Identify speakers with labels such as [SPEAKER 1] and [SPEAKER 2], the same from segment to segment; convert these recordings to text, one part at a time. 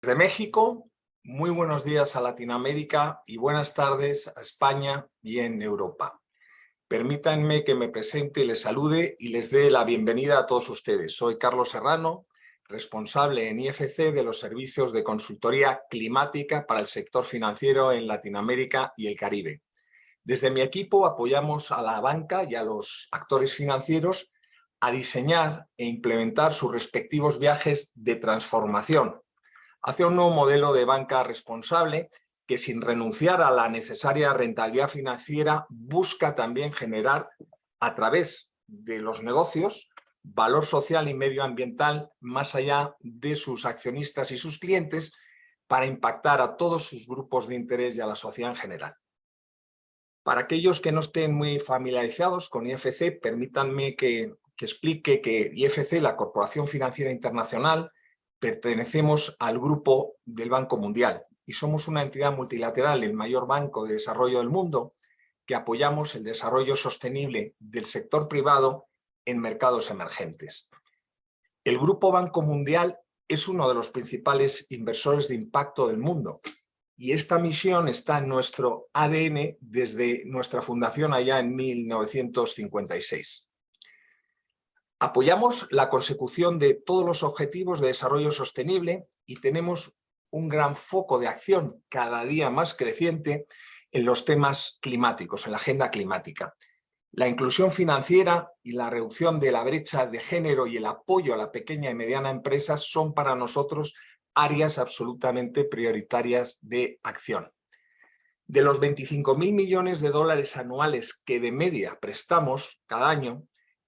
[SPEAKER 1] Desde México, muy buenos días a Latinoamérica y buenas tardes a España y en Europa. Permítanme que me presente, les salude y les dé la bienvenida a todos ustedes. Soy Carlos Serrano, responsable en IFC de los servicios de consultoría climática para el sector financiero en Latinoamérica y el Caribe. Desde mi equipo apoyamos a la banca y a los actores financieros a diseñar e implementar sus respectivos viajes de transformación hacia un nuevo modelo de banca responsable que, sin renunciar a la necesaria rentabilidad financiera, busca también generar, a través de los negocios, valor social y medioambiental más allá de sus accionistas y sus clientes, para impactar a todos sus grupos de interés y a la sociedad en general. Para aquellos que no estén muy familiarizados con IFC, permítanme que explique que IFC, la Corporación Financiera Internacional, pertenecemos al grupo del Banco Mundial y somos una entidad multilateral, el mayor banco de desarrollo del mundo, que apoyamos el desarrollo sostenible del sector privado en mercados emergentes. El Grupo Banco Mundial es uno de los principales inversores de impacto del mundo y esta misión está en nuestro ADN desde nuestra fundación allá en 1956. Apoyamos la consecución de todos los objetivos de desarrollo sostenible y tenemos un gran foco de acción cada día más creciente en los temas climáticos, en la agenda climática. La inclusión financiera y la reducción de la brecha de género y el apoyo a la pequeña y mediana empresa son para nosotros áreas absolutamente prioritarias de acción. De los 25.000 millones de dólares anuales que de media prestamos cada año,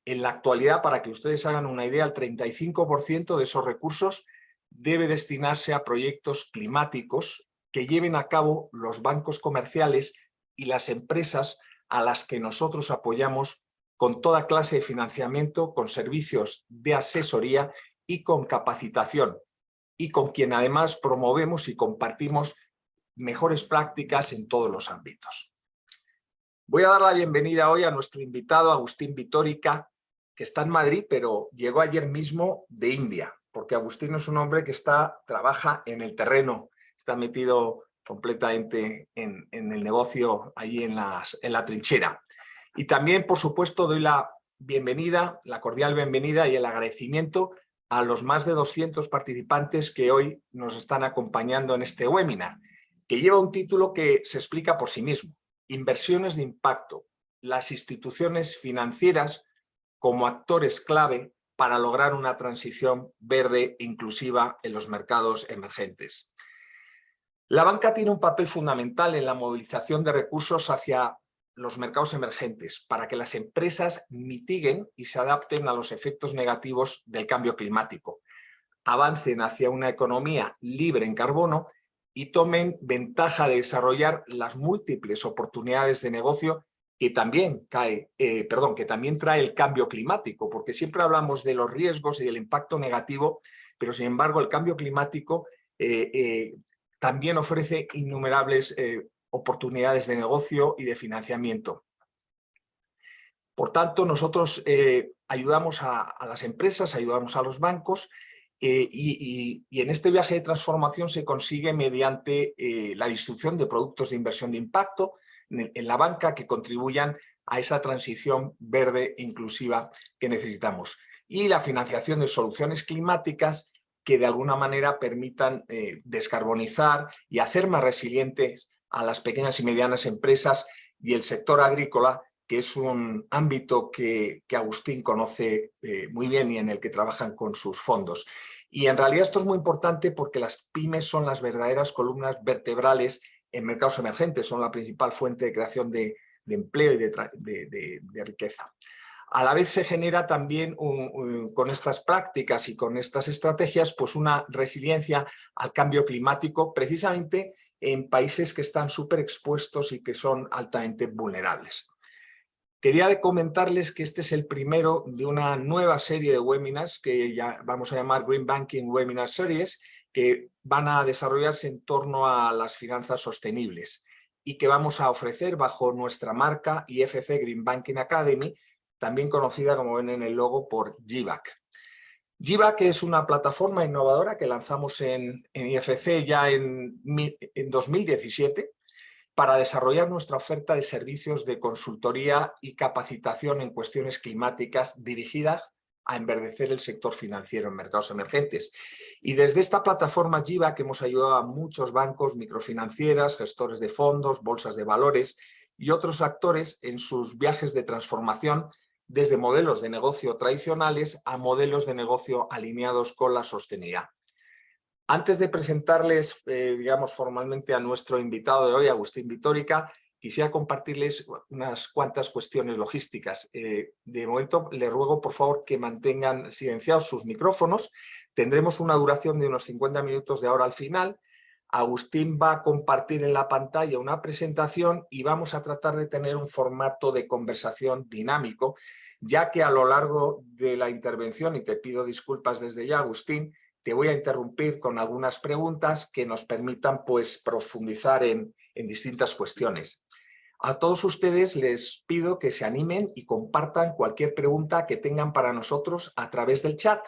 [SPEAKER 1] en la actualidad, para que ustedes hagan una idea, el 35% de esos recursos debe destinarse a proyectos climáticos que lleven a cabo los bancos comerciales y las empresas a las que nosotros apoyamos con toda clase de financiamiento, con servicios de asesoría y con capacitación, y con quien además promovemos y compartimos mejores prácticas en todos los ámbitos. Voy a dar la bienvenida hoy a nuestro invitado Agustín Vitórica, que está en Madrid, pero llegó ayer mismo de India, porque Agustín es un hombre que trabaja en el terreno, está metido completamente en el negocio, allí en la trinchera. Y también, por supuesto, doy la bienvenida, la cordial bienvenida y el agradecimiento a los más de 200 participantes que hoy nos están acompañando en este webinar, que lleva un título que se explica por sí mismo: Inversiones de impacto, las instituciones financieras como actores clave para lograr una transición verde e inclusiva en los mercados emergentes. La banca tiene un papel fundamental en la movilización de recursos hacia los mercados emergentes para que las empresas mitiguen y se adapten a los efectos negativos del cambio climático, avancen hacia una economía libre en carbono y tomen ventaja de desarrollar las múltiples oportunidades de negocio que también trae el cambio climático, porque siempre hablamos de los riesgos y del impacto negativo, pero sin embargo el cambio climático también ofrece innumerables oportunidades de negocio y de financiamiento. Por tanto, nosotros ayudamos a las empresas, ayudamos a los bancos, y en este viaje de transformación se consigue mediante la distribución de productos de inversión de impacto en la banca que contribuyan a esa transición verde e inclusiva que necesitamos, y la financiación de soluciones climáticas que de alguna manera permitan descarbonizar y hacer más resilientes a las pequeñas y medianas empresas y el sector agrícola, que es un ámbito que Agustín conoce muy bien y en el que trabajan con sus fondos. Y en realidad esto es muy importante porque las pymes son las verdaderas columnas vertebrales en mercados emergentes, son la principal fuente de creación de empleo y de riqueza. A la vez se genera también con estas prácticas y con estas estrategias pues una resiliencia al cambio climático, precisamente en países que están súper expuestos y que son altamente vulnerables. Quería comentarles que este es el primero de una nueva serie de webinars que ya vamos a llamar Green Banking Webinar Series, que van a desarrollarse en torno a las finanzas sostenibles y que vamos a ofrecer bajo nuestra marca IFC Green Banking Academy, también conocida, como ven en el logo, por GBAC. Jiva, que es una plataforma innovadora que lanzamos en IFC ya en 2017 para desarrollar nuestra oferta de servicios de consultoría y capacitación en cuestiones climáticas dirigidas a enverdecer el sector financiero en mercados emergentes. Y desde esta plataforma Jiva, que hemos ayudado a muchos bancos, microfinancieras, gestores de fondos, bolsas de valores y otros actores en sus viajes de transformación desde modelos de negocio tradicionales a modelos de negocio alineados con la sostenibilidad. Antes de presentarles, digamos, formalmente a nuestro invitado de hoy, Agustín Vitórica, quisiera compartirles unas cuantas cuestiones logísticas. De momento, les ruego, por favor, que mantengan silenciados sus micrófonos. Tendremos una duración de unos 50 minutos de ahora al final. Agustín va a compartir en la pantalla una presentación y vamos a tratar de tener un formato de conversación dinámico, ya que a lo largo de la intervención, y te pido disculpas desde ya, Agustín, te voy a interrumpir con algunas preguntas que nos permitan pues, profundizar en distintas cuestiones. A todos ustedes les pido que se animen y compartan cualquier pregunta que tengan para nosotros a través del chat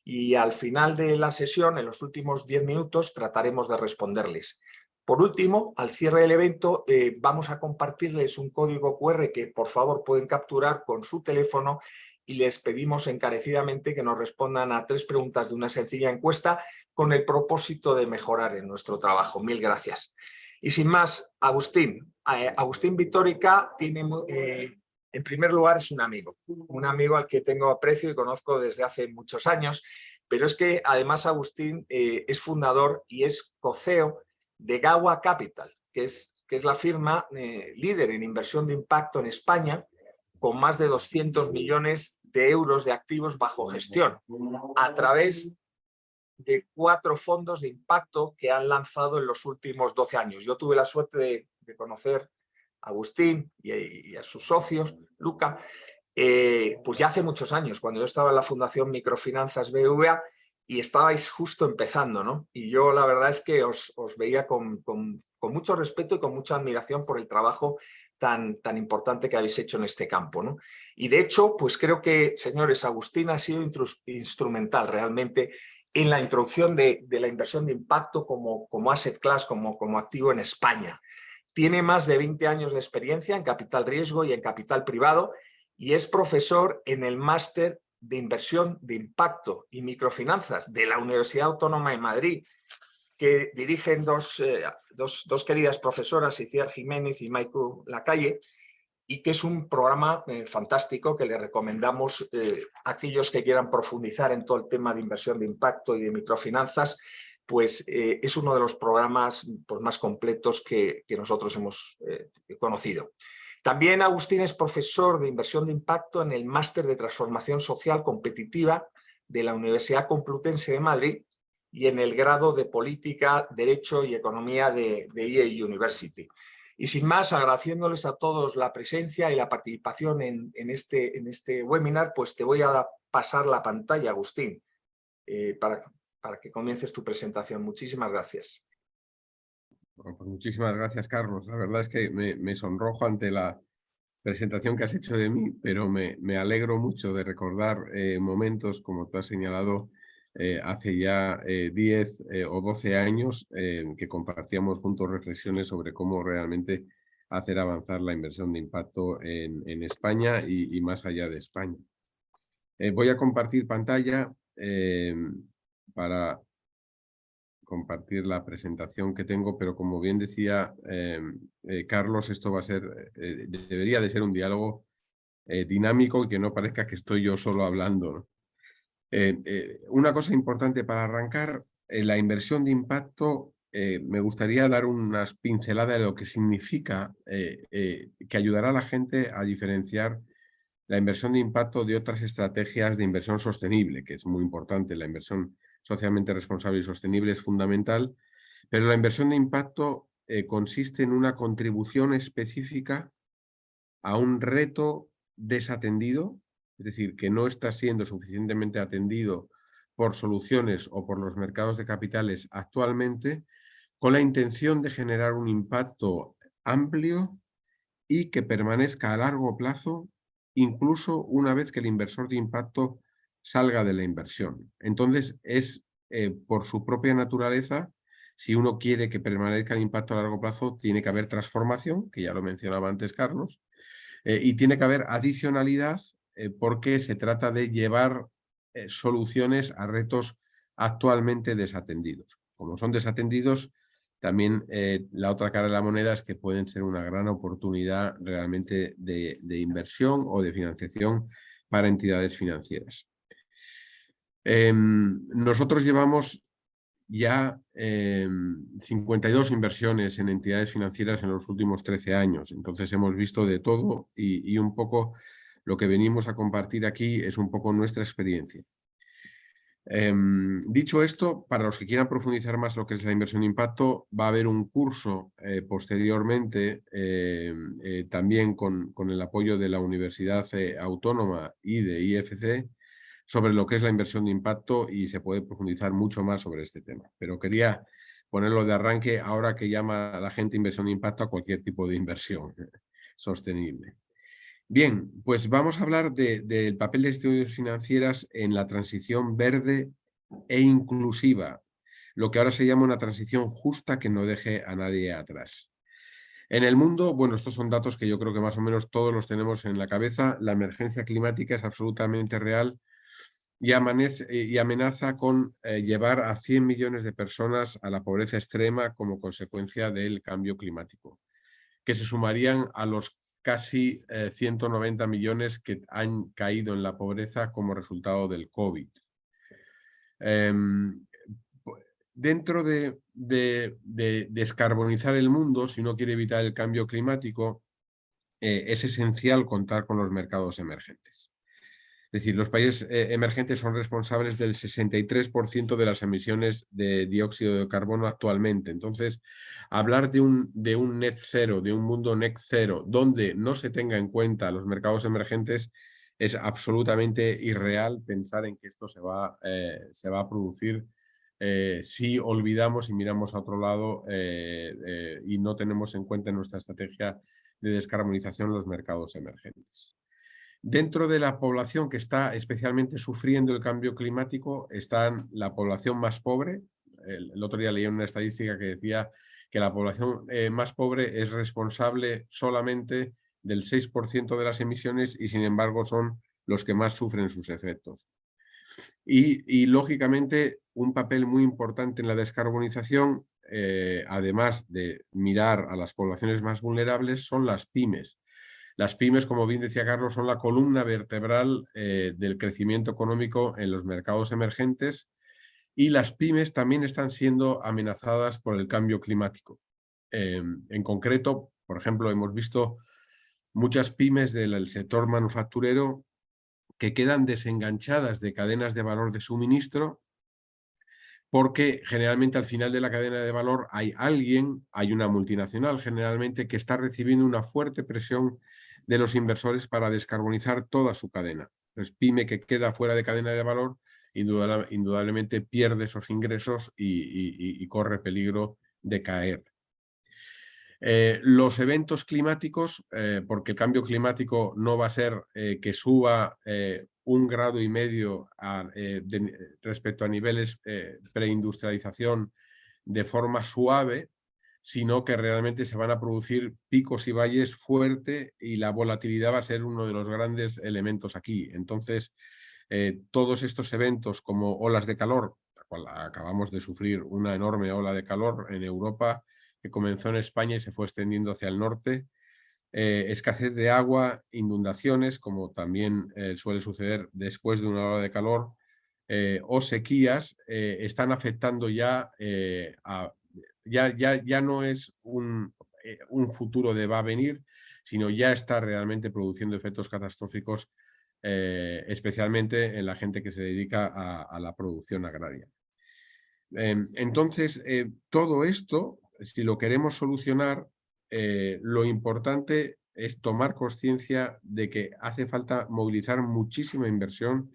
[SPEAKER 1] y al final de la sesión, en los últimos 10 minutos, trataremos de responderles. Por último, al cierre del evento, vamos a compartirles un código QR que por favor pueden capturar con su teléfono y les pedimos encarecidamente que nos respondan a 3 preguntas de una sencilla encuesta con el propósito de mejorar en nuestro trabajo. Mil gracias. Y sin más, Agustín Vitórica tiene, en primer lugar, es un amigo al que tengo aprecio y conozco desde hace muchos años, pero es que además Agustín es fundador y es co-CEO de Gawa Capital, que es la firma líder en inversión de impacto en España, con más de 200 millones de euros de activos bajo gestión, a través de 4 fondos de impacto que han lanzado en los últimos 12 años. Yo tuve la suerte de conocer a Agustín y a sus socios, Luca, pues ya hace muchos años, cuando yo estaba en la Fundación Microfinanzas BBVA y estabais justo empezando, ¿no? Y yo la verdad es que os veía con mucho respeto y con mucha admiración por el trabajo tan importante que habéis hecho en este campo, ¿no? Y de hecho, pues creo que, señores, Agustín ha sido instrumental realmente en la introducción de la inversión de impacto como asset class, como activo en España. Tiene más de 20 años de experiencia en capital riesgo y en capital privado y es profesor en el máster de inversión de impacto y microfinanzas de la Universidad Autónoma de Madrid, que dirigen dos queridas profesoras, Iciar Jiménez y Maiku Lacalle, y que es un programa fantástico que le recomendamos a aquellos que quieran profundizar en todo el tema de inversión de impacto y de microfinanzas, pues es uno de los programas pues, más completos que nosotros hemos conocido. También Agustín es profesor de inversión de impacto en el Máster de Transformación Social Competitiva de la Universidad Complutense de Madrid y en el grado de Política, Derecho y Economía de EA University. Y sin más, agradeciéndoles a todos la presencia y la participación en este webinar, pues te voy a pasar la pantalla, Agustín, para que comiences tu presentación. Muchísimas gracias.
[SPEAKER 2] Bueno, pues muchísimas gracias, Carlos. La verdad es que me sonrojo ante la presentación que has hecho de mí, pero me alegro mucho de recordar momentos, como tú has señalado, hace ya 10 o 12 años que compartíamos juntos reflexiones sobre cómo realmente hacer avanzar la inversión de impacto en España y más allá de España. Voy a compartir pantalla para compartir la presentación que tengo, pero como bien decía Carlos, esto va a ser, debería de ser un diálogo dinámico y que no parezca que estoy yo solo hablando, ¿no? Una cosa importante para arrancar, la inversión de impacto, me gustaría dar unas pinceladas de lo que significa, que ayudará a la gente a diferenciar la inversión de impacto de otras estrategias de inversión sostenible, que es muy importante. La inversión socialmente responsable y sostenible es fundamental, pero la inversión de impacto consiste en una contribución específica a un reto desatendido, es decir, que no está siendo suficientemente atendido por soluciones o por los mercados de capitales actualmente, con la intención de generar un impacto amplio y que permanezca a largo plazo, incluso una vez que el inversor de impacto salga de la inversión. Entonces, es por su propia naturaleza, si uno quiere que permanezca el impacto a largo plazo, tiene que haber transformación, que ya lo mencionaba antes Carlos, y tiene que haber adicionalidad porque se trata de llevar soluciones a retos actualmente desatendidos. Como son desatendidos, también la otra cara de la moneda es que pueden ser una gran oportunidad realmente de inversión o de financiación para entidades financieras. Nosotros llevamos ya 52 inversiones en entidades financieras en los últimos 13 años. Entonces hemos visto de todo y un poco lo que venimos a compartir aquí es un poco nuestra experiencia. Dicho esto, para los que quieran profundizar más lo que es la inversión de impacto, va a haber un curso posteriormente, también con el apoyo de la Universidad Autónoma y de IFC, sobre lo que es la inversión de impacto y se puede profundizar mucho más sobre este tema. Pero quería ponerlo de arranque ahora que llama a la gente inversión de impacto a cualquier tipo de inversión sostenible. Bien, pues vamos a hablar del papel de instituciones financieras en la transición verde e inclusiva, lo que ahora se llama una transición justa que no deje a nadie atrás. En el mundo, bueno, estos son datos que yo creo que más o menos todos los tenemos en la cabeza, la emergencia climática es absolutamente real y amenaza con llevar a 100 millones de personas a la pobreza extrema como consecuencia del cambio climático, que se sumarían a los casi 190 millones que han caído en la pobreza como resultado del COVID. Dentro de descarbonizar el mundo, si uno quiere evitar el cambio climático, es esencial contar con los mercados emergentes. Es decir, los países emergentes son responsables del 63% de las emisiones de dióxido de carbono actualmente. Entonces, hablar de un net cero, de un mundo net cero, donde no se tenga en cuenta los mercados emergentes, es absolutamente irreal pensar en que esto se va a producir si olvidamos y miramos a otro lado y no tenemos en cuenta en nuestra estrategia de descarbonización los mercados emergentes. Dentro de la población que está especialmente sufriendo el cambio climático está la población más pobre. El otro día leí una estadística que decía que la población más pobre es responsable solamente del 6% de las emisiones y sin embargo son los que más sufren sus efectos. Y lógicamente un papel muy importante en la descarbonización, además de mirar a las poblaciones más vulnerables, son las pymes. Las pymes, como bien decía Carlos, son la columna vertebral del crecimiento económico en los mercados emergentes y las pymes también están siendo amenazadas por el cambio climático. En concreto, por ejemplo, hemos visto muchas pymes del sector manufacturero que quedan desenganchadas de cadenas de valor de suministro porque generalmente al final de la cadena de valor hay una multinacional generalmente, que está recibiendo una fuerte presión de los inversores para descarbonizar toda su cadena. Entonces, pyme que queda fuera de cadena de valor, indudablemente pierde esos ingresos y corre peligro de caer. Los eventos climáticos, porque el cambio climático no va a ser que suba 1,5 grados respecto a niveles preindustrialización de forma suave, sino que realmente se van a producir picos y valles fuertes y la volatilidad va a ser uno de los grandes elementos aquí. Entonces, todos estos eventos como olas de calor, la cual acabamos de sufrir una enorme ola de calor en Europa, que comenzó en España y se fue extendiendo hacia el norte, escasez de agua, inundaciones, como también suele suceder después de una ola de calor, o sequías, están afectando ya ya no es un futuro de va a venir, sino ya está realmente produciendo efectos catastróficos, especialmente en la gente que se dedica a la producción agraria. Entonces, todo esto, si lo queremos solucionar, lo importante es tomar conciencia de que hace falta movilizar muchísima inversión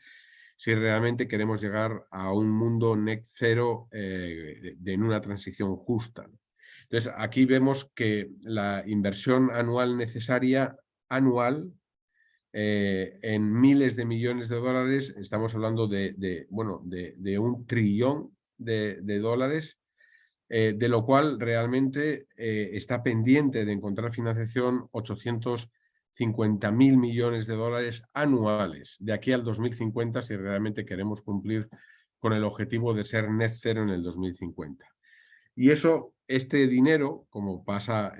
[SPEAKER 2] si realmente queremos llegar a un mundo net cero en una transición justa. Entonces, aquí vemos que la inversión anual necesaria, en miles de millones de dólares, estamos hablando de 1 trillón de dólares, de lo cual realmente está pendiente de encontrar financiación 850.000 millones de dólares anuales de aquí al 2050 si realmente queremos cumplir con el objetivo de ser net cero en el 2050. Y eso, este dinero, como pasa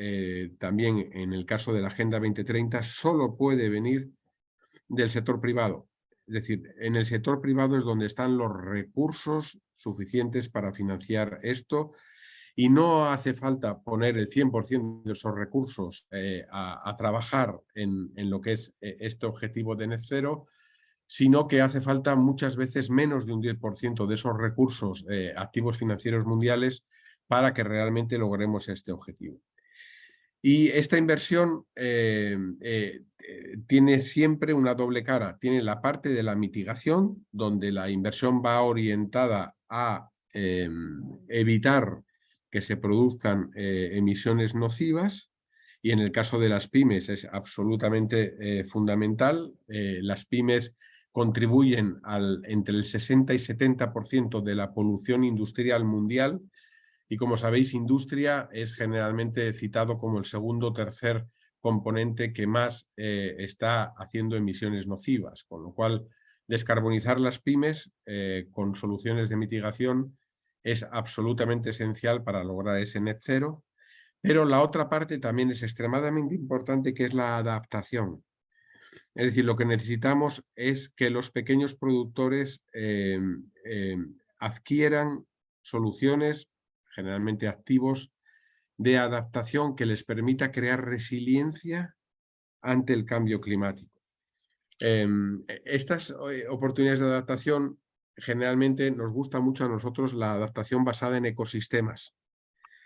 [SPEAKER 2] también en el caso de la Agenda 2030, solo puede venir del sector privado. Es decir, en el sector privado es donde están los recursos suficientes para financiar esto y no hace falta poner el 100% de esos recursos a trabajar en lo que es este objetivo de net cero, sino que hace falta muchas veces menos de un 10% de esos recursos activos financieros mundiales para que realmente logremos este objetivo. Y esta inversión tiene siempre una doble cara. Tiene la parte de la mitigación, donde la inversión va orientada a evitar que se produzcan emisiones nocivas, y en el caso de las pymes es absolutamente fundamental. Las pymes contribuyen entre el 60 y 70% de la polución industrial mundial, y como sabéis, industria es generalmente citado como el segundo o tercer componente que más está haciendo emisiones nocivas, con lo cual descarbonizar las pymes con soluciones de mitigación es absolutamente esencial para lograr ese net cero. Pero la otra parte también es extremadamente importante, que es la adaptación. Es decir, lo que necesitamos es que los pequeños productores adquieran soluciones, generalmente activos, de adaptación que les permita crear resiliencia ante el cambio climático. Estas oportunidades de adaptación, generalmente nos gusta mucho a nosotros la adaptación basada en ecosistemas.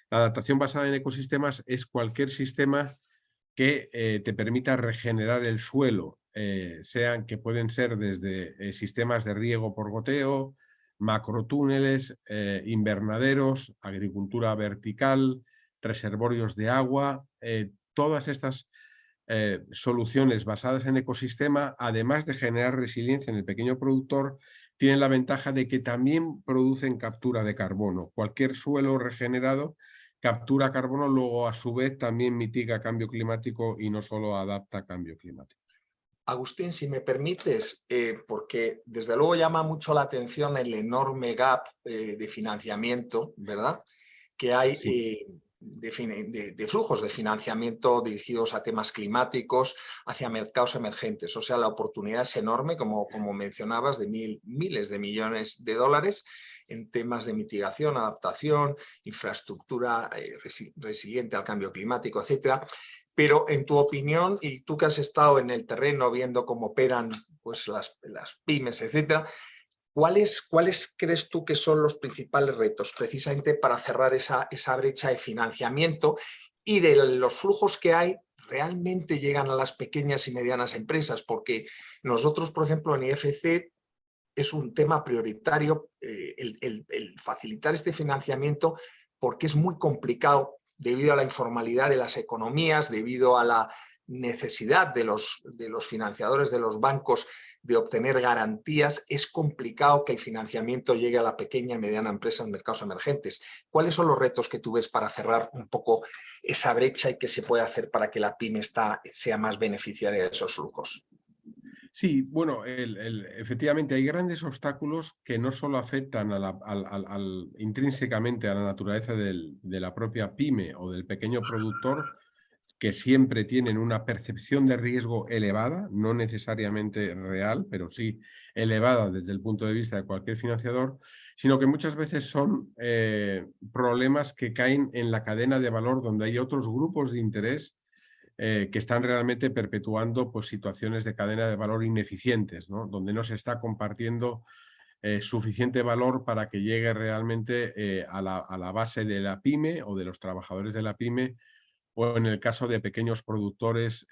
[SPEAKER 2] La adaptación basada en ecosistemas es cualquier sistema que te permita regenerar el suelo, sean que pueden ser desde sistemas de riego por goteo, macrotúneles, invernaderos, agricultura vertical, reservorios de agua. Todas estas soluciones basadas en ecosistema, además de generar resiliencia en el pequeño productor, tienen la ventaja de que también producen captura de carbono. Cualquier suelo regenerado captura carbono, luego a su vez también mitiga cambio climático y no solo adapta cambio climático.
[SPEAKER 1] Agustín, si me permites, porque desde luego llama mucho la atención el enorme gap de financiamiento, ¿verdad?, que hay
[SPEAKER 2] Sí.
[SPEAKER 1] de flujos de financiamiento dirigidos a temas climáticos hacia mercados emergentes. O sea, la oportunidad es enorme, como mencionabas, de miles de millones de dólares en temas de mitigación, adaptación, infraestructura resiliente al cambio climático, etcétera. Pero en tu opinión, y tú que has estado en el terreno viendo cómo operan pues, las pymes, etcétera, ¿cuáles crees tú que son los principales retos precisamente para cerrar esa brecha de financiamiento y de los flujos que hay realmente llegan a las pequeñas y medianas empresas? Porque nosotros, por ejemplo, en IFC es un tema prioritario el facilitar este financiamiento, porque es muy complicado debido a la informalidad de las economías, debido a la necesidad de los financiadores de los bancos de obtener garantías. Es complicado que el financiamiento llegue a la pequeña y mediana empresa en mercados emergentes. ¿Cuáles son los retos que tú ves para cerrar un poco esa brecha y qué se puede hacer para que la pyme sea más beneficiaria de esos flujos?
[SPEAKER 2] Sí, bueno, efectivamente hay grandes obstáculos que no solo afectan intrínsecamente a la naturaleza de la propia pyme o del pequeño productor, que siempre tienen una percepción de riesgo elevada, no necesariamente real, pero sí elevada desde el punto de vista de cualquier financiador, sino que muchas veces son problemas que caen en la cadena de valor, donde hay otros grupos de interés que están realmente perpetuando pues, situaciones de cadena de valor ineficientes, ¿no?, donde no se está compartiendo suficiente valor para que llegue realmente a la base de la pyme o de los trabajadores de la pyme, o en el caso de pequeños productores,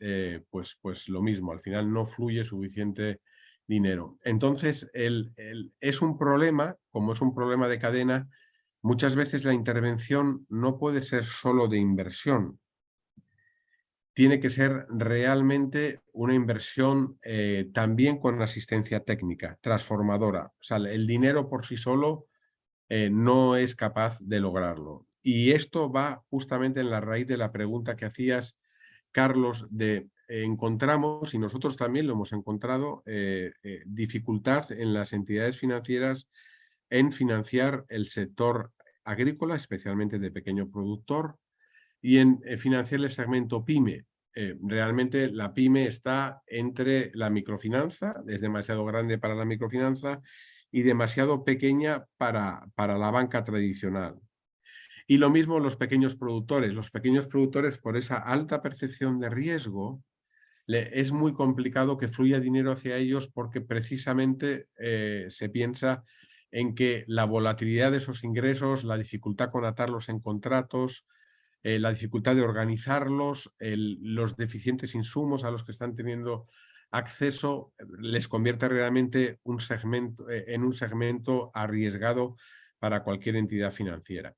[SPEAKER 2] pues lo mismo, al final no fluye suficiente dinero. Entonces, es un problema, como es un problema de cadena, muchas veces la intervención no puede ser solo de inversión. tiene que ser realmente una inversión también con asistencia técnica, transformadora. O sea, el dinero por sí solo no es capaz de lograrlo. Y esto va justamente en la raíz de la pregunta que hacías, Carlos, de encontramos, y nosotros también lo hemos encontrado, dificultad en las entidades financieras en financiar el sector agrícola, especialmente de pequeño productor, y en financiar el segmento PYME. Realmente la PYME está entre la microfinanza, es demasiado grande para la microfinanza y demasiado pequeña para la banca tradicional. Y lo mismo los pequeños productores. Los pequeños productores, por esa alta percepción de riesgo, es muy complicado que fluya dinero hacia ellos porque precisamente se piensa en que la volatilidad de esos ingresos, la dificultad con atarlos en contratos, la dificultad de organizarlos, los deficientes insumos a los que están teniendo acceso, les convierte realmente en un segmento arriesgado para cualquier entidad financiera.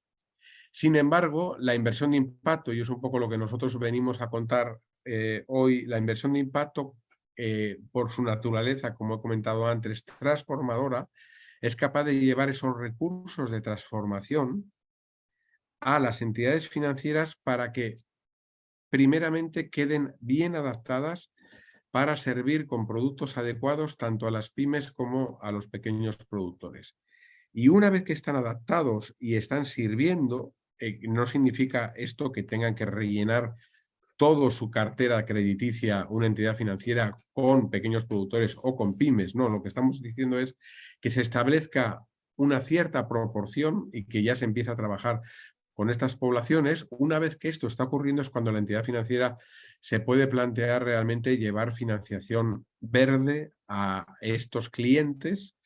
[SPEAKER 2] Sin embargo, la inversión de impacto, y es un poco lo que nosotros venimos a contar hoy, la inversión de impacto, por su naturaleza, como he comentado antes, transformadora, es capaz de llevar esos recursos de transformación a las entidades financieras para que primeramente queden bien adaptadas para servir con productos adecuados tanto a las pymes como a los pequeños productores. Y una vez que están adaptados y están sirviendo, no significa esto que tengan que rellenar toda su cartera crediticia una entidad financiera con pequeños productores o con pymes. No, lo que estamos diciendo es que se establezca una cierta proporción y que ya se empiece a trabajar con estas poblaciones. Una vez que esto está ocurriendo es cuando la entidad financiera se puede plantear realmente llevar financiación verde a estos clientes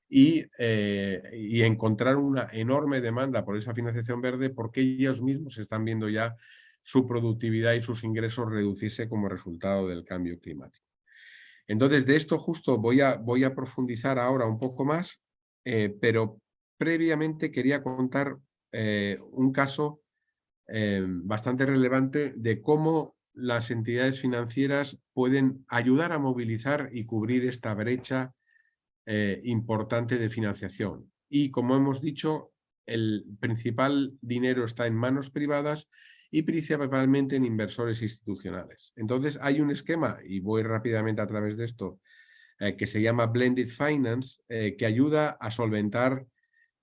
[SPEAKER 2] y encontrar una enorme demanda por esa financiación verde porque ellos mismos están viendo ya su productividad y sus ingresos reducirse como resultado del cambio climático. Entonces, de esto justo voy a profundizar ahora un poco más, pero previamente quería contar un caso bastante relevante de cómo las entidades financieras pueden ayudar a movilizar y cubrir esta brecha importante de financiación. Y como hemos dicho, el principal dinero está en manos privadas y principalmente en inversores institucionales. Entonces hay un esquema, y voy rápidamente a través de esto, que se llama Blended Finance, que ayuda a solventar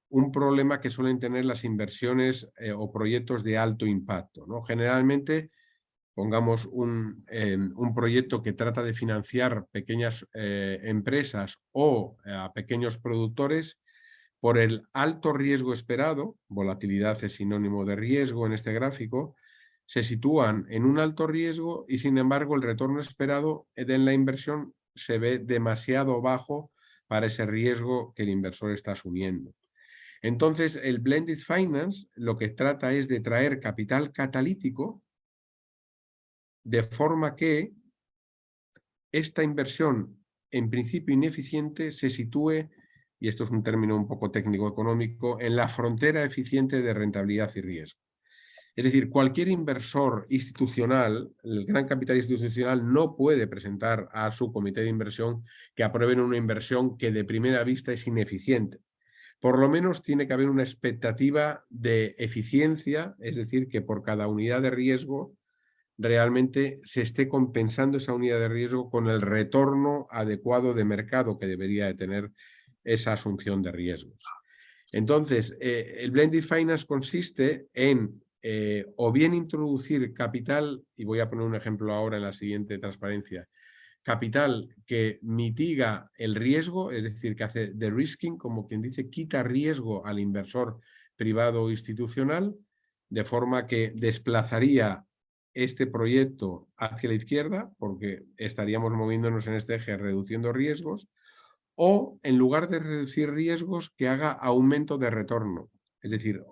[SPEAKER 2] un problema que suelen tener las inversiones o proyectos de alto impacto, ¿no? Generalmente, pongamos un proyecto que trata de financiar pequeñas empresas o a pequeños productores, por el alto riesgo esperado, volatilidad es sinónimo de riesgo en este gráfico, se sitúan en un alto riesgo y sin embargo el retorno esperado de la inversión se ve demasiado bajo para ese riesgo que el inversor está asumiendo. Entonces, el Blended Finance lo que trata es de traer capital catalítico de forma que esta inversión, en principio ineficiente, se sitúe, y esto es un término un poco técnico-económico, en la frontera eficiente de rentabilidad y riesgo. Es decir, cualquier inversor institucional, el gran capital institucional, no puede presentar a su comité de inversión que aprueben una inversión que de primera vista es ineficiente. Por lo menos tiene que haber una expectativa de eficiencia, es decir, que por cada unidad de riesgo realmente se esté compensando esa unidad de riesgo con el retorno adecuado de mercado que debería de tener esa asunción de riesgos. Entonces, el Blended Finance consiste en o bien introducir capital, y voy a poner un ejemplo ahora en la siguiente transparencia, capital que mitiga el riesgo, es decir, que hace de-risking, como quien dice, quita riesgo al inversor privado o institucional, de forma que desplazaría este proyecto hacia la izquierda, porque estaríamos moviéndonos en este eje reduciendo riesgos, o en lugar de reducir riesgos, que haga aumento de retorno. Es decir,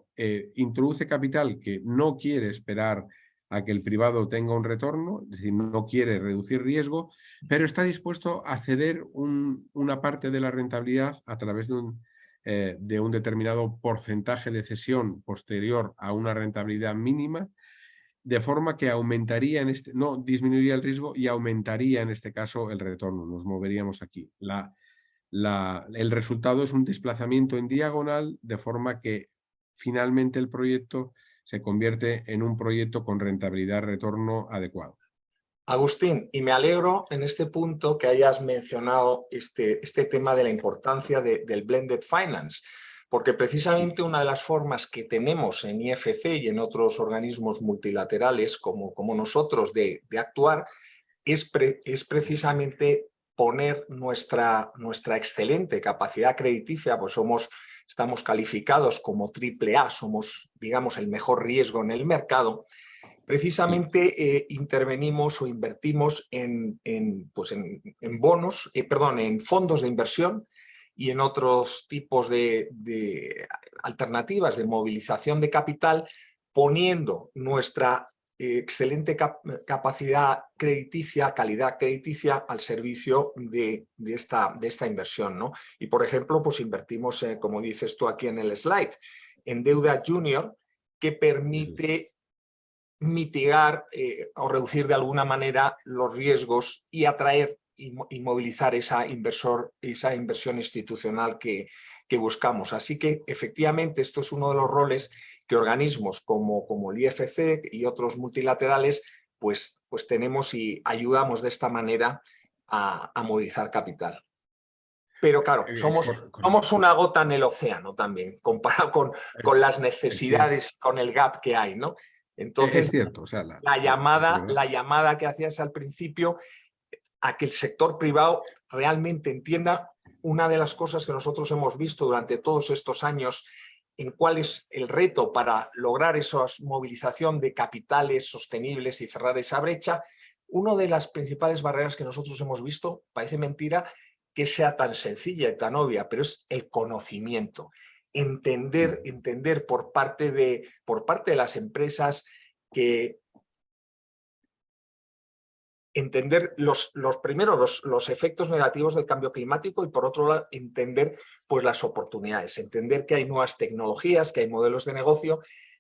[SPEAKER 2] introduce capital que no quiere esperar a que el privado tenga un retorno, es decir, no quiere reducir riesgo, pero está dispuesto a ceder una parte de la rentabilidad a través de un determinado porcentaje de cesión posterior a una rentabilidad mínima, de forma que aumentaría, no disminuiría el riesgo y aumentaría en este caso el retorno. Nos moveríamos aquí. El resultado es un desplazamiento en diagonal, de forma que finalmente el proyecto se convierte en un proyecto con rentabilidad-retorno adecuado.
[SPEAKER 1] Agustín, y me alegro en este punto que hayas mencionado este tema de la importancia del blended finance, porque precisamente una de las formas que tenemos en IFC y en otros organismos multilaterales como nosotros de actuar es precisamente poner nuestra excelente capacidad crediticia, pues estamos calificados como AAA, somos, digamos, el mejor riesgo en el mercado. Precisamente intervenimos o invertimos en bonos, en fondos de inversión y en otros tipos de alternativas de movilización de capital, poniendo nuestra excelente capacidad crediticia, calidad crediticia al servicio de esta inversión, ¿no? Y por ejemplo, pues invertimos, como dices tú aquí en el slide, en deuda junior que permite mitigar o reducir de alguna manera los riesgos y atraer y movilizar esa inversión institucional que buscamos. Así que efectivamente esto es uno de los roles que organismos como el IFC y otros multilaterales pues tenemos y ayudamos de esta manera a movilizar capital. Pero claro, somos una gota en el océano también, comparado con las necesidades, con el gap que hay, ¿no? Entonces,
[SPEAKER 2] es cierto, o sea,
[SPEAKER 1] la llamada que hacías al principio a que el sector privado realmente entienda una de las cosas que nosotros hemos visto durante todos estos años en cuál es el reto para lograr esa movilización de capitales sostenibles y cerrar esa brecha. Una de las principales barreras que nosotros hemos visto, parece mentira que sea tan sencilla y tan obvia, pero es el conocimiento. Entender por parte de las empresas que entender los efectos negativos del cambio climático y por otro lado entender pues las oportunidades, entender que hay nuevas tecnologías, que hay modelos de negocio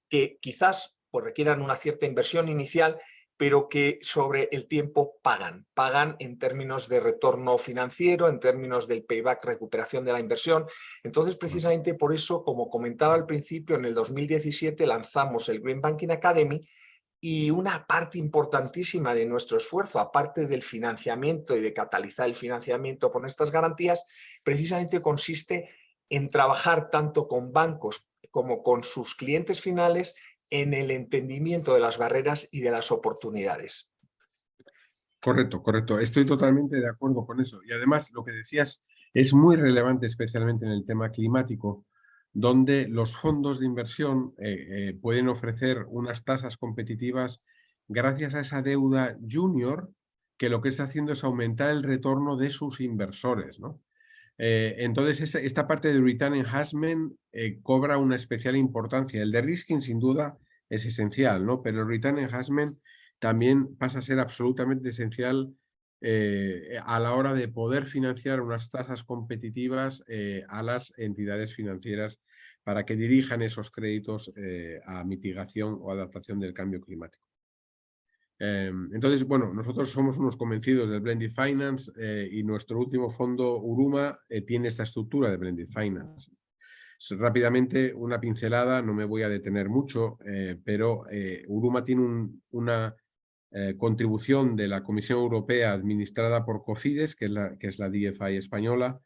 [SPEAKER 1] que quizás pues requieran una cierta inversión inicial, pero que sobre el tiempo pagan en términos de retorno financiero, en términos del payback, recuperación de la inversión. Entonces, precisamente por eso, como comentaba al principio, en el 2017 lanzamos el Green Banking Academy. Y una parte importantísima de nuestro esfuerzo, aparte del financiamiento y de catalizar el financiamiento con estas garantías, precisamente consiste en trabajar tanto con bancos como con sus clientes finales en el entendimiento de las barreras y de las oportunidades.
[SPEAKER 2] Correcto, correcto. Estoy totalmente de acuerdo con eso. Y además, lo que decías es muy relevante, especialmente en el tema climático, donde los fondos de inversión pueden ofrecer unas tasas competitivas gracias a esa deuda junior que lo que está haciendo es aumentar el retorno de sus inversores, ¿no? Entonces, esta parte de return enhancement cobra una especial importancia. El de risking, sin duda, es esencial, ¿no? Pero el return enhancement también pasa a ser absolutamente esencial a la hora de poder financiar unas tasas competitivas a las entidades financieras para que dirijan esos créditos a mitigación o adaptación del cambio climático. Entonces, bueno, nosotros somos unos convencidos del Blended Finance y nuestro último fondo, Uruma, tiene esta estructura de Blended Finance. Rápidamente, una pincelada, no me voy a detener mucho, pero Uruma tiene una contribución de la Comisión Europea administrada por Cofides, que es la DFI española,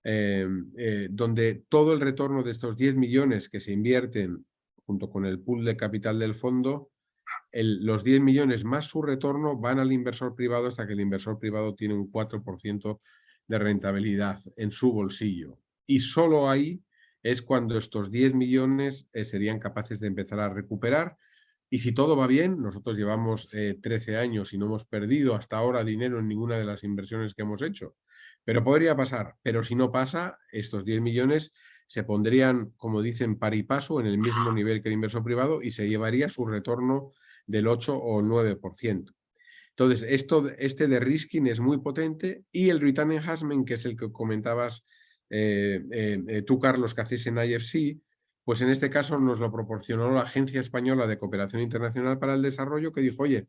[SPEAKER 2] donde todo el retorno de estos 10 millones que se invierten junto con el pool de capital del fondo, los 10 millones más su retorno van al inversor privado hasta que el inversor privado tiene un 4% de rentabilidad en su bolsillo. Y solo ahí es cuando estos 10 millones serían capaces de empezar a recuperar. Y si todo va bien, nosotros llevamos 13 años y no hemos perdido hasta ahora dinero en ninguna de las inversiones que hemos hecho. Pero podría pasar. Pero si no pasa, estos 10 millones se pondrían, como dicen, par y paso en el mismo nivel que el inversor privado y se llevaría su retorno del 8 o 9%. Entonces, este de risking es muy potente y el return enhancement, que es el que comentabas tú, Carlos, que hacéis en IFC, pues en este caso nos lo proporcionó la Agencia Española de Cooperación Internacional para el Desarrollo, que dijo, oye,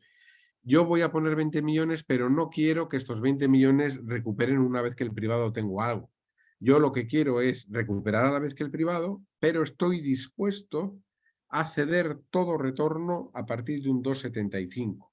[SPEAKER 2] yo voy a poner 20 millones, pero no quiero que estos 20 millones recuperen una vez que el privado tengo algo. Yo lo que quiero es recuperar a la vez que el privado, pero estoy dispuesto a ceder todo retorno a partir de un 2,75.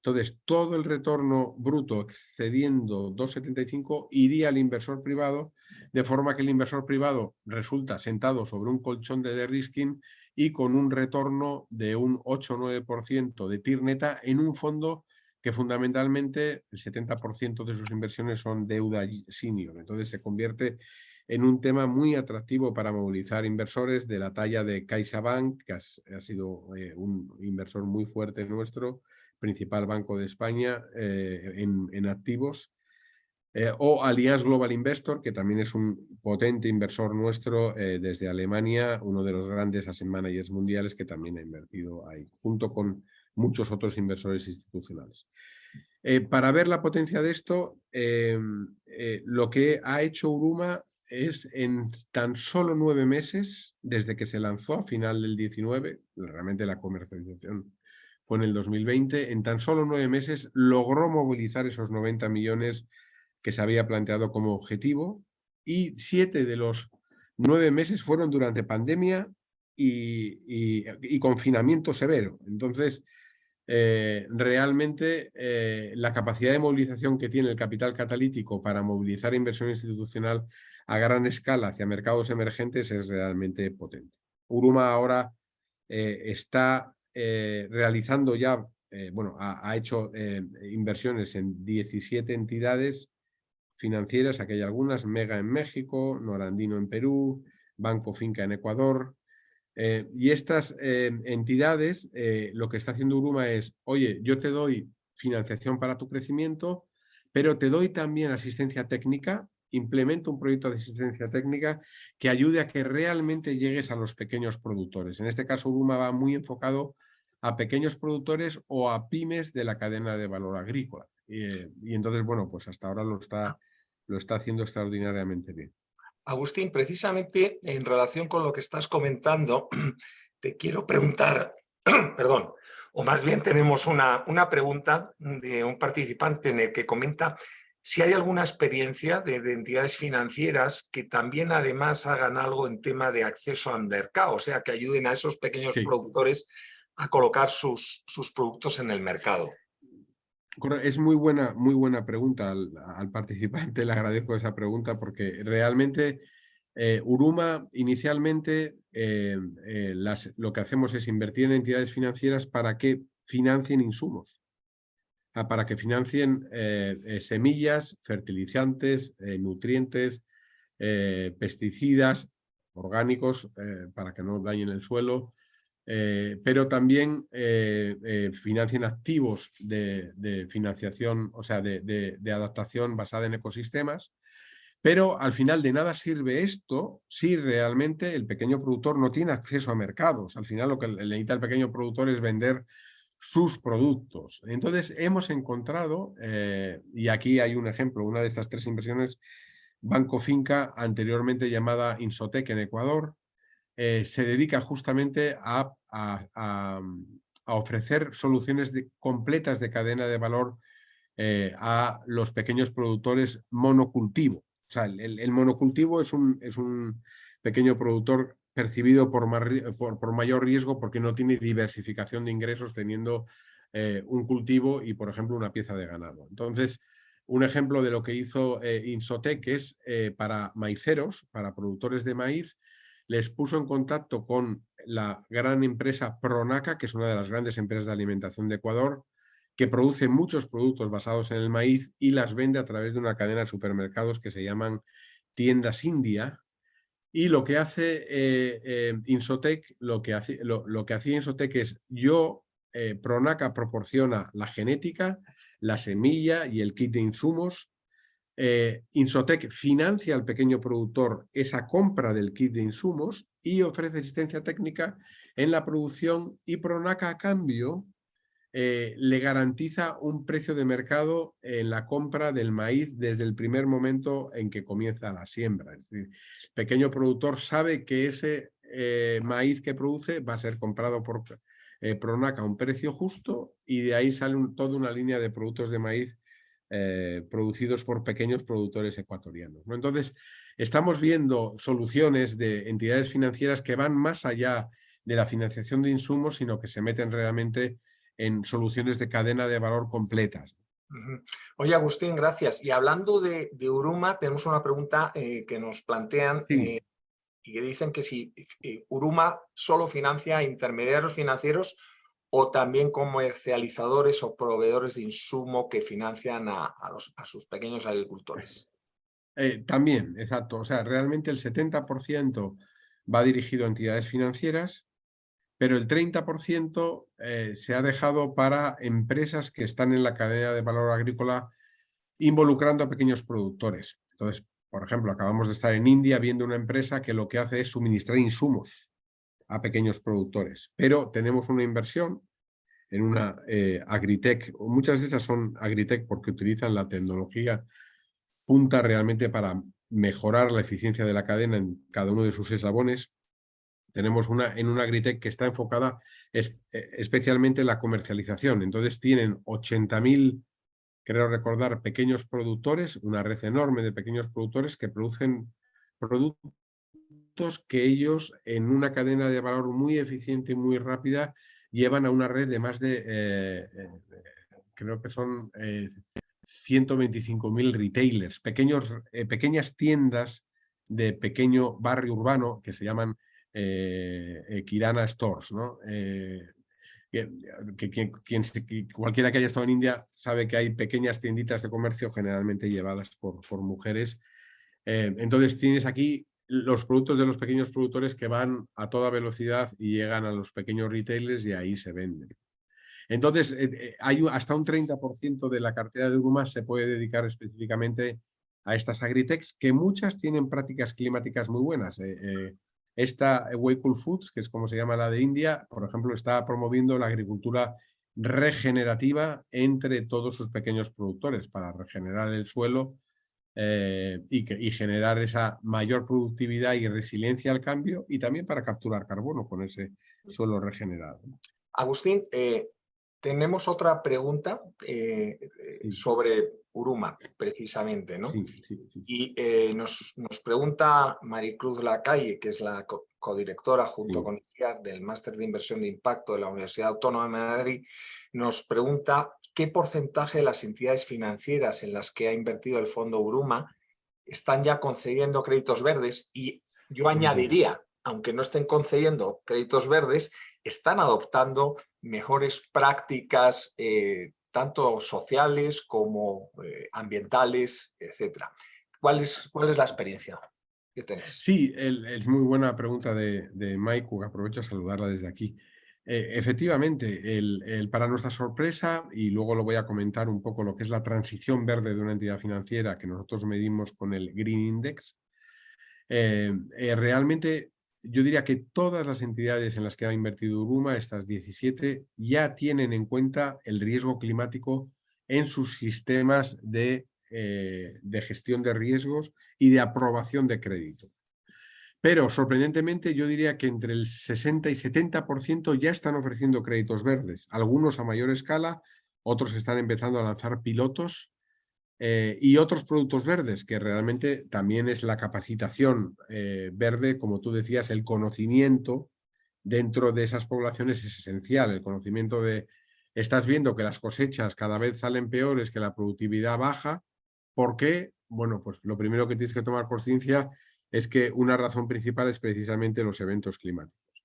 [SPEAKER 2] Entonces, todo el retorno bruto excediendo 2,75 iría al inversor privado, de forma que el inversor privado resulta sentado sobre un colchón de de-risking y con un retorno de un 8 o 9% de TIR neta en un fondo que fundamentalmente el 70% de sus inversiones son deuda senior. Entonces se convierte en un tema muy atractivo para movilizar inversores de la talla de CaixaBank, que ha sido un inversor muy fuerte nuestro, principal banco de España en activos, o Allianz Global Investor, que también es un potente inversor nuestro desde Alemania, uno de los grandes asset managers mundiales que también ha invertido ahí, junto con muchos otros inversores institucionales. Para ver la potencia de esto, lo que ha hecho Uruma es en tan solo 9 meses, desde que se lanzó a final del 19, realmente la comercialización fue en el 2020, en tan solo 9 meses logró movilizar esos 90 millones que se había planteado como objetivo, y 7 de los 9 meses fueron durante pandemia y confinamiento severo. Entonces, realmente la capacidad de movilización que tiene el capital catalítico para movilizar inversión institucional a gran escala hacia mercados emergentes es realmente potente. Uruma ahora está realizando ya, bueno, ha hecho inversiones en 17 entidades financieras, aquí hay algunas, Mega en México, Norandino en Perú, Banco Finca en Ecuador. Y estas entidades, lo que está haciendo Uruma es, oye, yo te doy financiación para tu crecimiento, pero te doy también asistencia técnica, implemento un proyecto de asistencia técnica que ayude a que realmente llegues a los pequeños productores. En este caso, Uruma va muy enfocado a pequeños productores o a pymes de la cadena de valor agrícola. Y entonces, bueno, pues hasta ahora lo está haciendo extraordinariamente bien.
[SPEAKER 1] Agustín, precisamente en relación con lo que estás comentando, te quiero preguntar, perdón, o más bien tenemos una pregunta de un participante en el que comenta si hay alguna experiencia de entidades financieras que también además hagan algo en tema de acceso al mercado, o sea, que ayuden a esos pequeños productores a colocar sus productos en el mercado.
[SPEAKER 2] Es muy buena pregunta al participante, le agradezco esa pregunta porque realmente Uruma inicialmente lo que hacemos es invertir en entidades financieras para que financien insumos, para que financien semillas, fertilizantes, nutrientes, pesticidas orgánicos para que no dañen el suelo, pero también financien activos de financiación, o sea, de adaptación basada en ecosistemas. Pero al final de nada sirve esto si realmente el pequeño productor no tiene acceso a mercados. Al final lo que necesita el pequeño productor es vender sus productos. Entonces hemos encontrado, y aquí hay un ejemplo, una de estas 3 inversiones, Banco Finca, anteriormente llamada Insotec en Ecuador, se dedica justamente a ofrecer soluciones completas de cadena de valor a los pequeños productores monocultivo. O sea, el monocultivo es un pequeño productor percibido por mayor riesgo porque no tiene diversificación de ingresos teniendo un cultivo y, por ejemplo, una pieza de ganado. Entonces, un ejemplo de lo que hizo Insotec es para maiceros, para productores de maíz, les puso en contacto con la gran empresa Pronaca, que es una de las grandes empresas de alimentación de Ecuador, que produce muchos productos basados en el maíz y las vende a través de una cadena de supermercados que se llaman tiendas India. Y lo que hace Insotec, lo que hacía Insotec es, Pronaca proporciona la genética, la semilla y el kit de insumos. Insotec financia al pequeño productor esa compra del kit de insumos y ofrece asistencia técnica en la producción, y Pronaca a cambio le garantiza un precio de mercado en la compra del maíz desde el primer momento en que comienza la siembra. Es decir, el pequeño productor sabe que ese maíz que produce va a ser comprado por Pronac a un precio justo, y de ahí sale toda una línea de productos de maíz producidos por pequeños productores ecuatorianos, ¿no? Entonces, estamos viendo soluciones de entidades financieras que van más allá de la financiación de insumos, sino que se meten realmente en soluciones de cadena de valor completas.
[SPEAKER 1] Oye, Agustín, gracias. Y hablando de Uruma, tenemos una pregunta que nos plantean
[SPEAKER 2] Sí.
[SPEAKER 1] y que dicen que si Uruma solo financia a intermediarios financieros o también comercializadores o proveedores de insumo que financian a sus pequeños agricultores.
[SPEAKER 2] También, exacto. O sea, realmente el 70% va dirigido a entidades financieras, pero el 30% se ha dejado para empresas que están en la cadena de valor agrícola involucrando a pequeños productores. Entonces, por ejemplo, acabamos de estar en India viendo una empresa que lo que hace es suministrar insumos a pequeños productores, pero tenemos una inversión en una agritech. Muchas de estas son agritech porque utilizan la tecnología punta realmente para mejorar la eficiencia de la cadena en cada uno de sus eslabones. Tenemos en una agritech que está enfocada especialmente en la comercialización. Entonces tienen 80.000, creo recordar, pequeños productores, una red enorme de pequeños productores que producen productos que ellos, en una cadena de valor muy eficiente y muy rápida, llevan a una red de más de, creo que son 125.000 retailers, pequeñas tiendas de pequeño barrio urbano que se llaman Kirana Stores, ¿no? Cualquiera que haya estado en India sabe que hay pequeñas tienditas de comercio generalmente llevadas por mujeres. Entonces tienes aquí los productos de los pequeños productores que van a toda velocidad y llegan a los pequeños retailers y ahí se venden. Entonces, hay hasta un 30% de la cartera de Uruma se puede dedicar específicamente a estas agritechs, que muchas tienen prácticas climáticas muy buenas. Esta Wakeful Foods, que es como se llama la de India, por ejemplo, está promoviendo la agricultura regenerativa entre todos sus pequeños productores para regenerar el suelo y generar esa mayor productividad y resiliencia al cambio, y también para capturar carbono con ese suelo regenerado.
[SPEAKER 1] Agustín, tenemos otra pregunta sobre Uruma, precisamente, ¿no?
[SPEAKER 2] Sí.
[SPEAKER 1] Y nos pregunta Maricruz Lacalle, que es la codirectora junto con ICIAR del Máster de Inversión de Impacto de la Universidad Autónoma de Madrid, nos pregunta qué porcentaje de las entidades financieras en las que ha invertido el fondo Uruma están ya concediendo créditos verdes, y yo añadiría, aunque no estén concediendo créditos verdes, están adoptando mejores prácticas tanto sociales como ambientales, etcétera. ¿Cuál es la experiencia que tenés?
[SPEAKER 2] Sí, es muy buena pregunta de Maiku, aprovecho a saludarla desde aquí. Efectivamente, para nuestra sorpresa, y luego lo voy a comentar un poco lo que es la transición verde de una entidad financiera que nosotros medimos con el Green Index, realmente yo diría que todas las entidades en las que ha invertido Uruma, estas 17, ya tienen en cuenta el riesgo climático en sus sistemas de gestión de riesgos y de aprobación de crédito. Pero, sorprendentemente, yo diría que entre el 60 y 70% ya están ofreciendo créditos verdes, algunos a mayor escala, otros están empezando a lanzar pilotos y otros productos verdes, que realmente también es la capacitación verde, como tú decías, el conocimiento dentro de esas poblaciones es esencial, el conocimiento de, estás viendo que las cosechas cada vez salen peores, que la productividad baja, ¿por qué? Bueno, pues lo primero que tienes que tomar conciencia es que una razón principal es precisamente los eventos climáticos.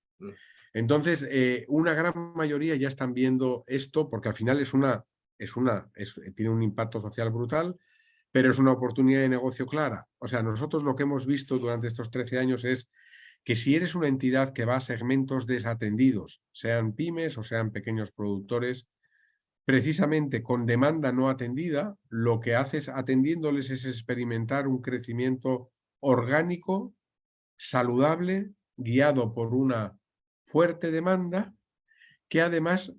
[SPEAKER 2] Entonces, una gran mayoría ya están viendo esto porque al final tiene un impacto social brutal, pero es una oportunidad de negocio clara. O sea, nosotros lo que hemos visto durante estos 13 años es que si eres una entidad que va a segmentos desatendidos, sean pymes o sean pequeños productores, precisamente con demanda no atendida, lo que haces atendiéndoles es experimentar un crecimiento orgánico, saludable, guiado por una fuerte demanda, que además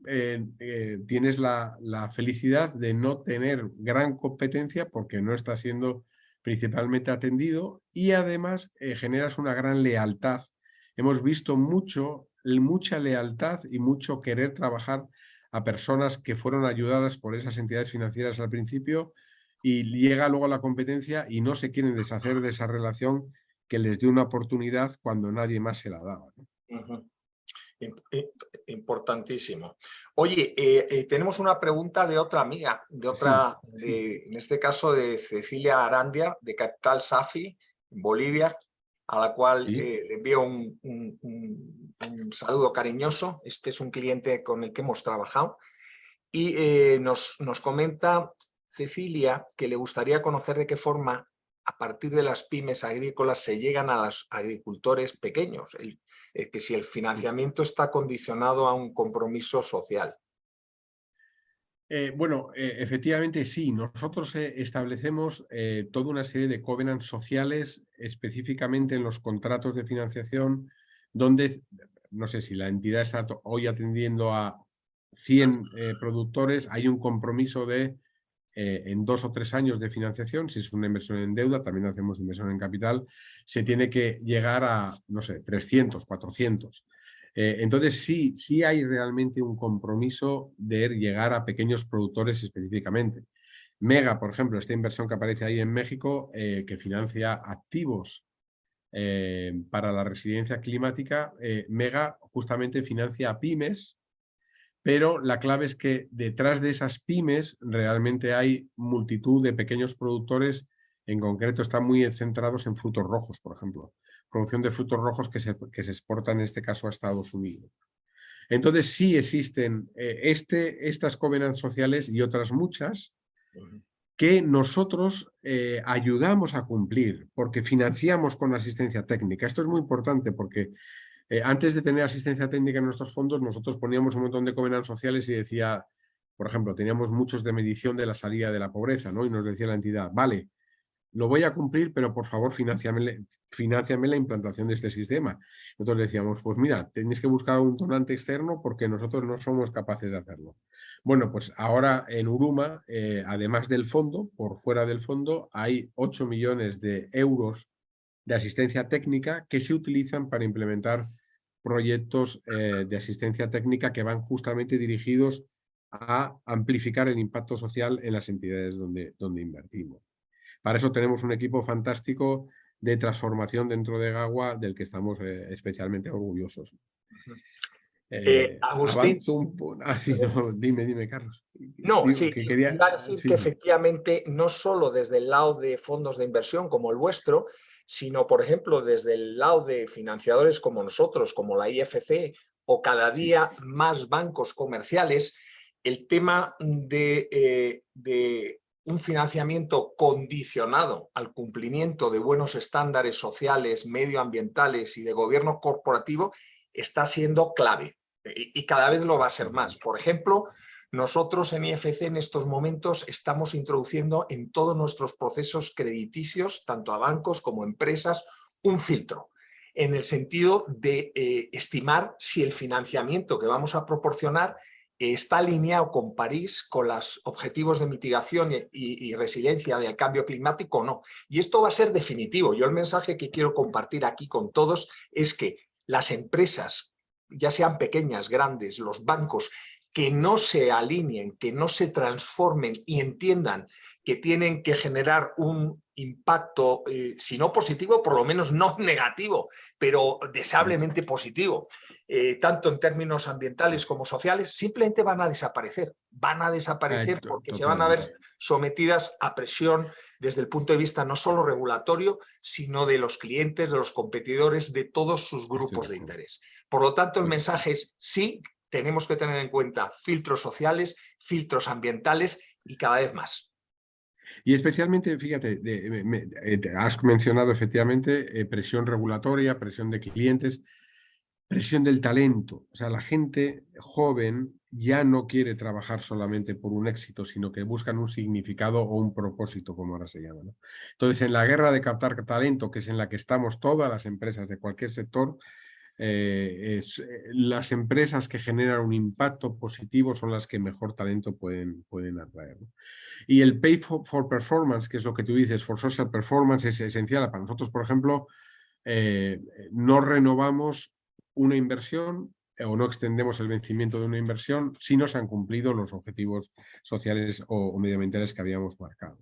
[SPEAKER 2] tienes la felicidad de no tener gran competencia porque no está siendo principalmente atendido, y además generas una gran lealtad hemos visto mucha lealtad y mucho querer trabajar a personas que fueron ayudadas por esas entidades financieras al principio y llega luego la competencia y no se quieren deshacer de esa relación que les dio una oportunidad cuando nadie más se la daba, ¿no?
[SPEAKER 1] Ujú. Importantísimo. Oye, tenemos una pregunta de otra amiga, en este caso de Cecilia Arandia, de Capital Safi, Bolivia, a la cual
[SPEAKER 2] ¿Sí?
[SPEAKER 1] le envío un saludo cariñoso. Este es un cliente con el que hemos trabajado. Y nos comenta Cecilia que le gustaría conocer de qué forma, a partir de las pymes agrícolas, se llegan a los agricultores pequeños, que si el financiamiento está condicionado a un compromiso social.
[SPEAKER 2] Bueno, efectivamente sí. Nosotros establecemos toda una serie de covenants sociales específicamente en los contratos de financiación donde, no sé si la entidad está hoy atendiendo a 100 productores, hay un compromiso de en 2 o 3 años de financiación, si es una inversión en deuda, también hacemos inversión en capital, se tiene que llegar a, no sé, 300, 400. Entonces sí hay realmente un compromiso de llegar a pequeños productores específicamente. Mega, por ejemplo, esta inversión que aparece ahí en México, que financia activos para la resiliencia climática, Mega justamente financia a pymes, pero la clave es que detrás de esas pymes realmente hay multitud de pequeños productores, en concreto están muy centrados en frutos rojos, por ejemplo. Producción de frutos rojos que se exportan en este caso a Estados Unidos. Entonces sí existen estas covenants sociales y otras muchas que nosotros ayudamos a cumplir porque financiamos con asistencia técnica. Esto es muy importante porque antes de tener asistencia técnica en nuestros fondos, nosotros poníamos un montón de covenants sociales y decía, por ejemplo, teníamos muchos de medición de la salida de la pobreza, ¿no? Y nos decía la entidad, vale, lo voy a cumplir, pero por favor financiame la implantación de este sistema. Nosotros decíamos, pues mira, tenéis que buscar un donante externo porque nosotros no somos capaces de hacerlo. Bueno, pues ahora en Uruma, además del fondo, por fuera del fondo, hay 8 millones de euros de asistencia técnica que se utilizan para implementar proyectos de asistencia técnica que van justamente dirigidos a amplificar el impacto social en las entidades donde invertimos. Para eso tenemos un equipo fantástico de transformación dentro de GAWA del que estamos especialmente orgullosos.
[SPEAKER 1] Agustín,
[SPEAKER 2] Avanzo un poco. No, dime, Carlos.
[SPEAKER 1] no,
[SPEAKER 2] Digo,
[SPEAKER 1] sí,
[SPEAKER 2] que quería.
[SPEAKER 1] iba a decir que
[SPEAKER 2] Sí,
[SPEAKER 1] efectivamente no solo desde el lado de fondos de inversión como el vuestro, sino, por ejemplo, desde el lado de financiadores como nosotros, como la IFC, o cada
[SPEAKER 2] sí.
[SPEAKER 1] día más bancos comerciales, el tema de un financiamiento condicionado al cumplimiento de buenos estándares sociales, medioambientales y de gobierno corporativo está siendo clave y cada vez lo va a ser más. Por ejemplo, nosotros en IFC en estos momentos estamos introduciendo en todos nuestros procesos crediticios, tanto a bancos como a empresas, un filtro, en el sentido de estimar si el financiamiento que vamos a proporcionar está alineado con París, con los objetivos de mitigación y resiliencia del cambio climático o no. Y esto va a ser definitivo. Yo el mensaje que quiero compartir aquí con todos es que las empresas, ya sean pequeñas, grandes, los bancos, que no se alineen, que no se transformen y entiendan que tienen que generar un impacto, si no positivo, por lo menos no negativo, pero deseablemente positivo, tanto en términos ambientales como sociales, simplemente van a desaparecer porque se van a ver
[SPEAKER 2] Totalmente.
[SPEAKER 1] sometidas a presión desde el punto de vista no solo regulatorio, sino de los clientes, de los competidores, de todos sus grupos de interés. Por lo tanto, el mensaje es sí, tenemos que tener en cuenta filtros sociales, filtros ambientales y cada vez más.
[SPEAKER 2] Y especialmente, fíjate, has mencionado efectivamente presión regulatoria, presión de clientes, presión del talento. O sea, la gente joven ya no quiere trabajar solamente por un éxito, sino que buscan un significado o un propósito, como ahora se llama, ¿no? Entonces, en la guerra de captar talento, que es en la que estamos todas las empresas de cualquier sector, las empresas que generan un impacto positivo son las que mejor talento pueden atraer, ¿no? Y el pay for performance, que es lo que tú dices, for social performance, es esencial. Para nosotros, por ejemplo, no renovamos una inversión o no extendemos el vencimiento de una inversión si no se han cumplido los objetivos sociales o medioambientales que habíamos marcado.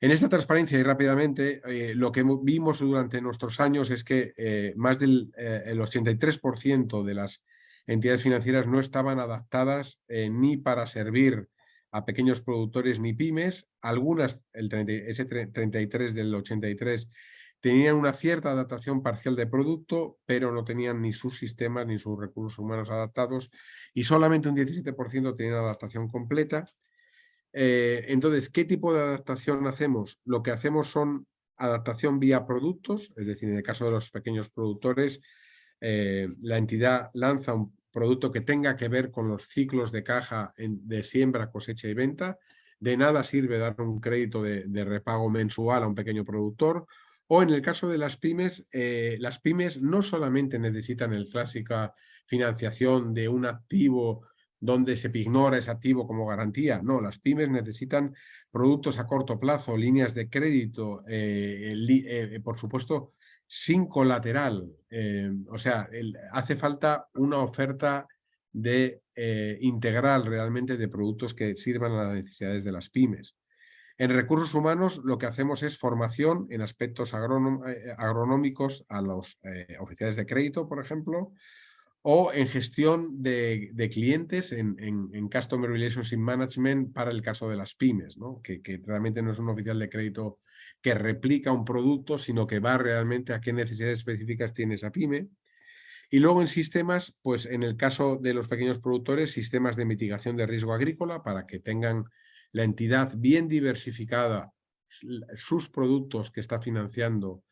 [SPEAKER 2] En esta transparencia y rápidamente, lo que vimos durante nuestros años es que más del el 83% de las entidades financieras no estaban adaptadas ni para servir a pequeños productores ni pymes. Algunas, ese 33 del 83, tenían una cierta adaptación parcial de producto, pero no tenían ni sus sistemas ni sus recursos humanos adaptados, y solamente un 17% tenían adaptación completa. Entonces, ¿qué tipo de adaptación hacemos? Lo que hacemos son adaptación vía productos, es decir, en el caso de los pequeños productores, la entidad lanza un producto que tenga que ver con los ciclos de caja de siembra, cosecha y venta. De nada sirve dar un crédito de repago mensual a un pequeño productor. O en el caso de las pymes no solamente necesitan el clásica financiación de un activo donde se ignora ese activo como garantía. No, las pymes necesitan productos a corto plazo, líneas de crédito, por supuesto, sin colateral. O sea, hace falta una oferta integral realmente de productos que sirvan a las necesidades de las pymes. En recursos humanos lo que hacemos es formación en aspectos agronómicos a los oficiales de crédito, por ejemplo, o en gestión de clientes, en Customer Relationship Management para el caso de las pymes, ¿no? Que realmente no es un oficial de crédito que replica un producto, sino que va realmente a qué necesidades específicas tiene esa pyme. Y luego en sistemas, pues en el caso de los pequeños productores, sistemas de mitigación de riesgo agrícola para que tengan la entidad bien diversificada sus productos que está financiando,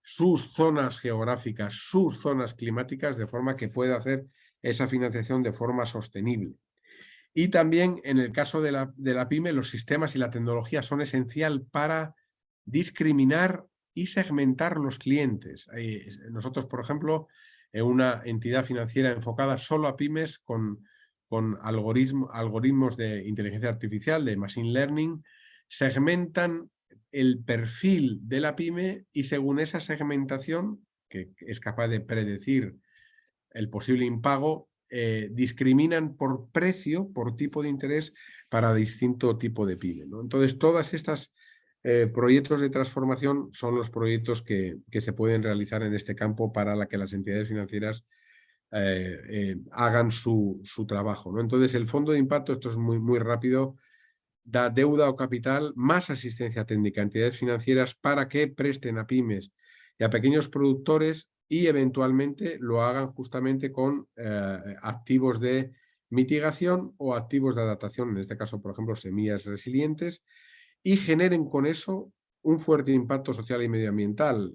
[SPEAKER 2] sus zonas geográficas, sus zonas climáticas, de forma que pueda hacer esa financiación de forma sostenible. Y también en el caso de la pyme, los sistemas y la tecnología son esencial para discriminar y segmentar los clientes. Nosotros, por ejemplo, en una entidad financiera enfocada solo a pymes con algoritmos de inteligencia artificial, de machine learning, segmentan el perfil de la pyme y según esa segmentación, que es capaz de predecir el posible impago, discriminan por precio, por tipo de interés para distinto tipo de pyme, ¿no? Entonces, todas estas proyectos de transformación son los proyectos que se pueden realizar en este campo para que las entidades financieras hagan su trabajo, ¿no? Entonces, el fondo de impacto, esto es muy, muy rápido, da deuda o capital más asistencia técnica a entidades financieras para que presten a pymes y a pequeños productores y eventualmente lo hagan justamente con activos de mitigación o activos de adaptación, en este caso, por ejemplo, semillas resilientes, y generen con eso un fuerte impacto social y medioambiental.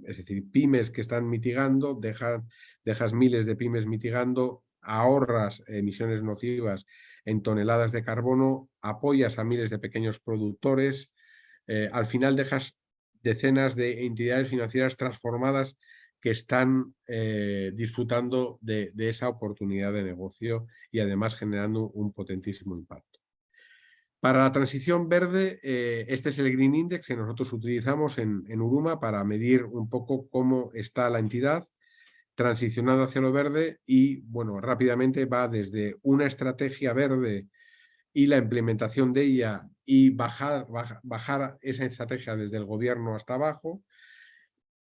[SPEAKER 2] Es decir, pymes que están mitigando, dejas miles de pymes mitigando, ahorras emisiones nocivas en toneladas de carbono, apoyas a miles de pequeños productores, al final dejas decenas de entidades financieras transformadas que están disfrutando de esa oportunidad de negocio y además generando un potentísimo impacto. Para la transición verde, este es el Green Index que nosotros utilizamos en Uruma para medir un poco cómo está la entidad transicionando hacia lo verde y, bueno, rápidamente va desde una estrategia verde y la implementación de ella y bajar esa estrategia desde el gobierno hasta abajo.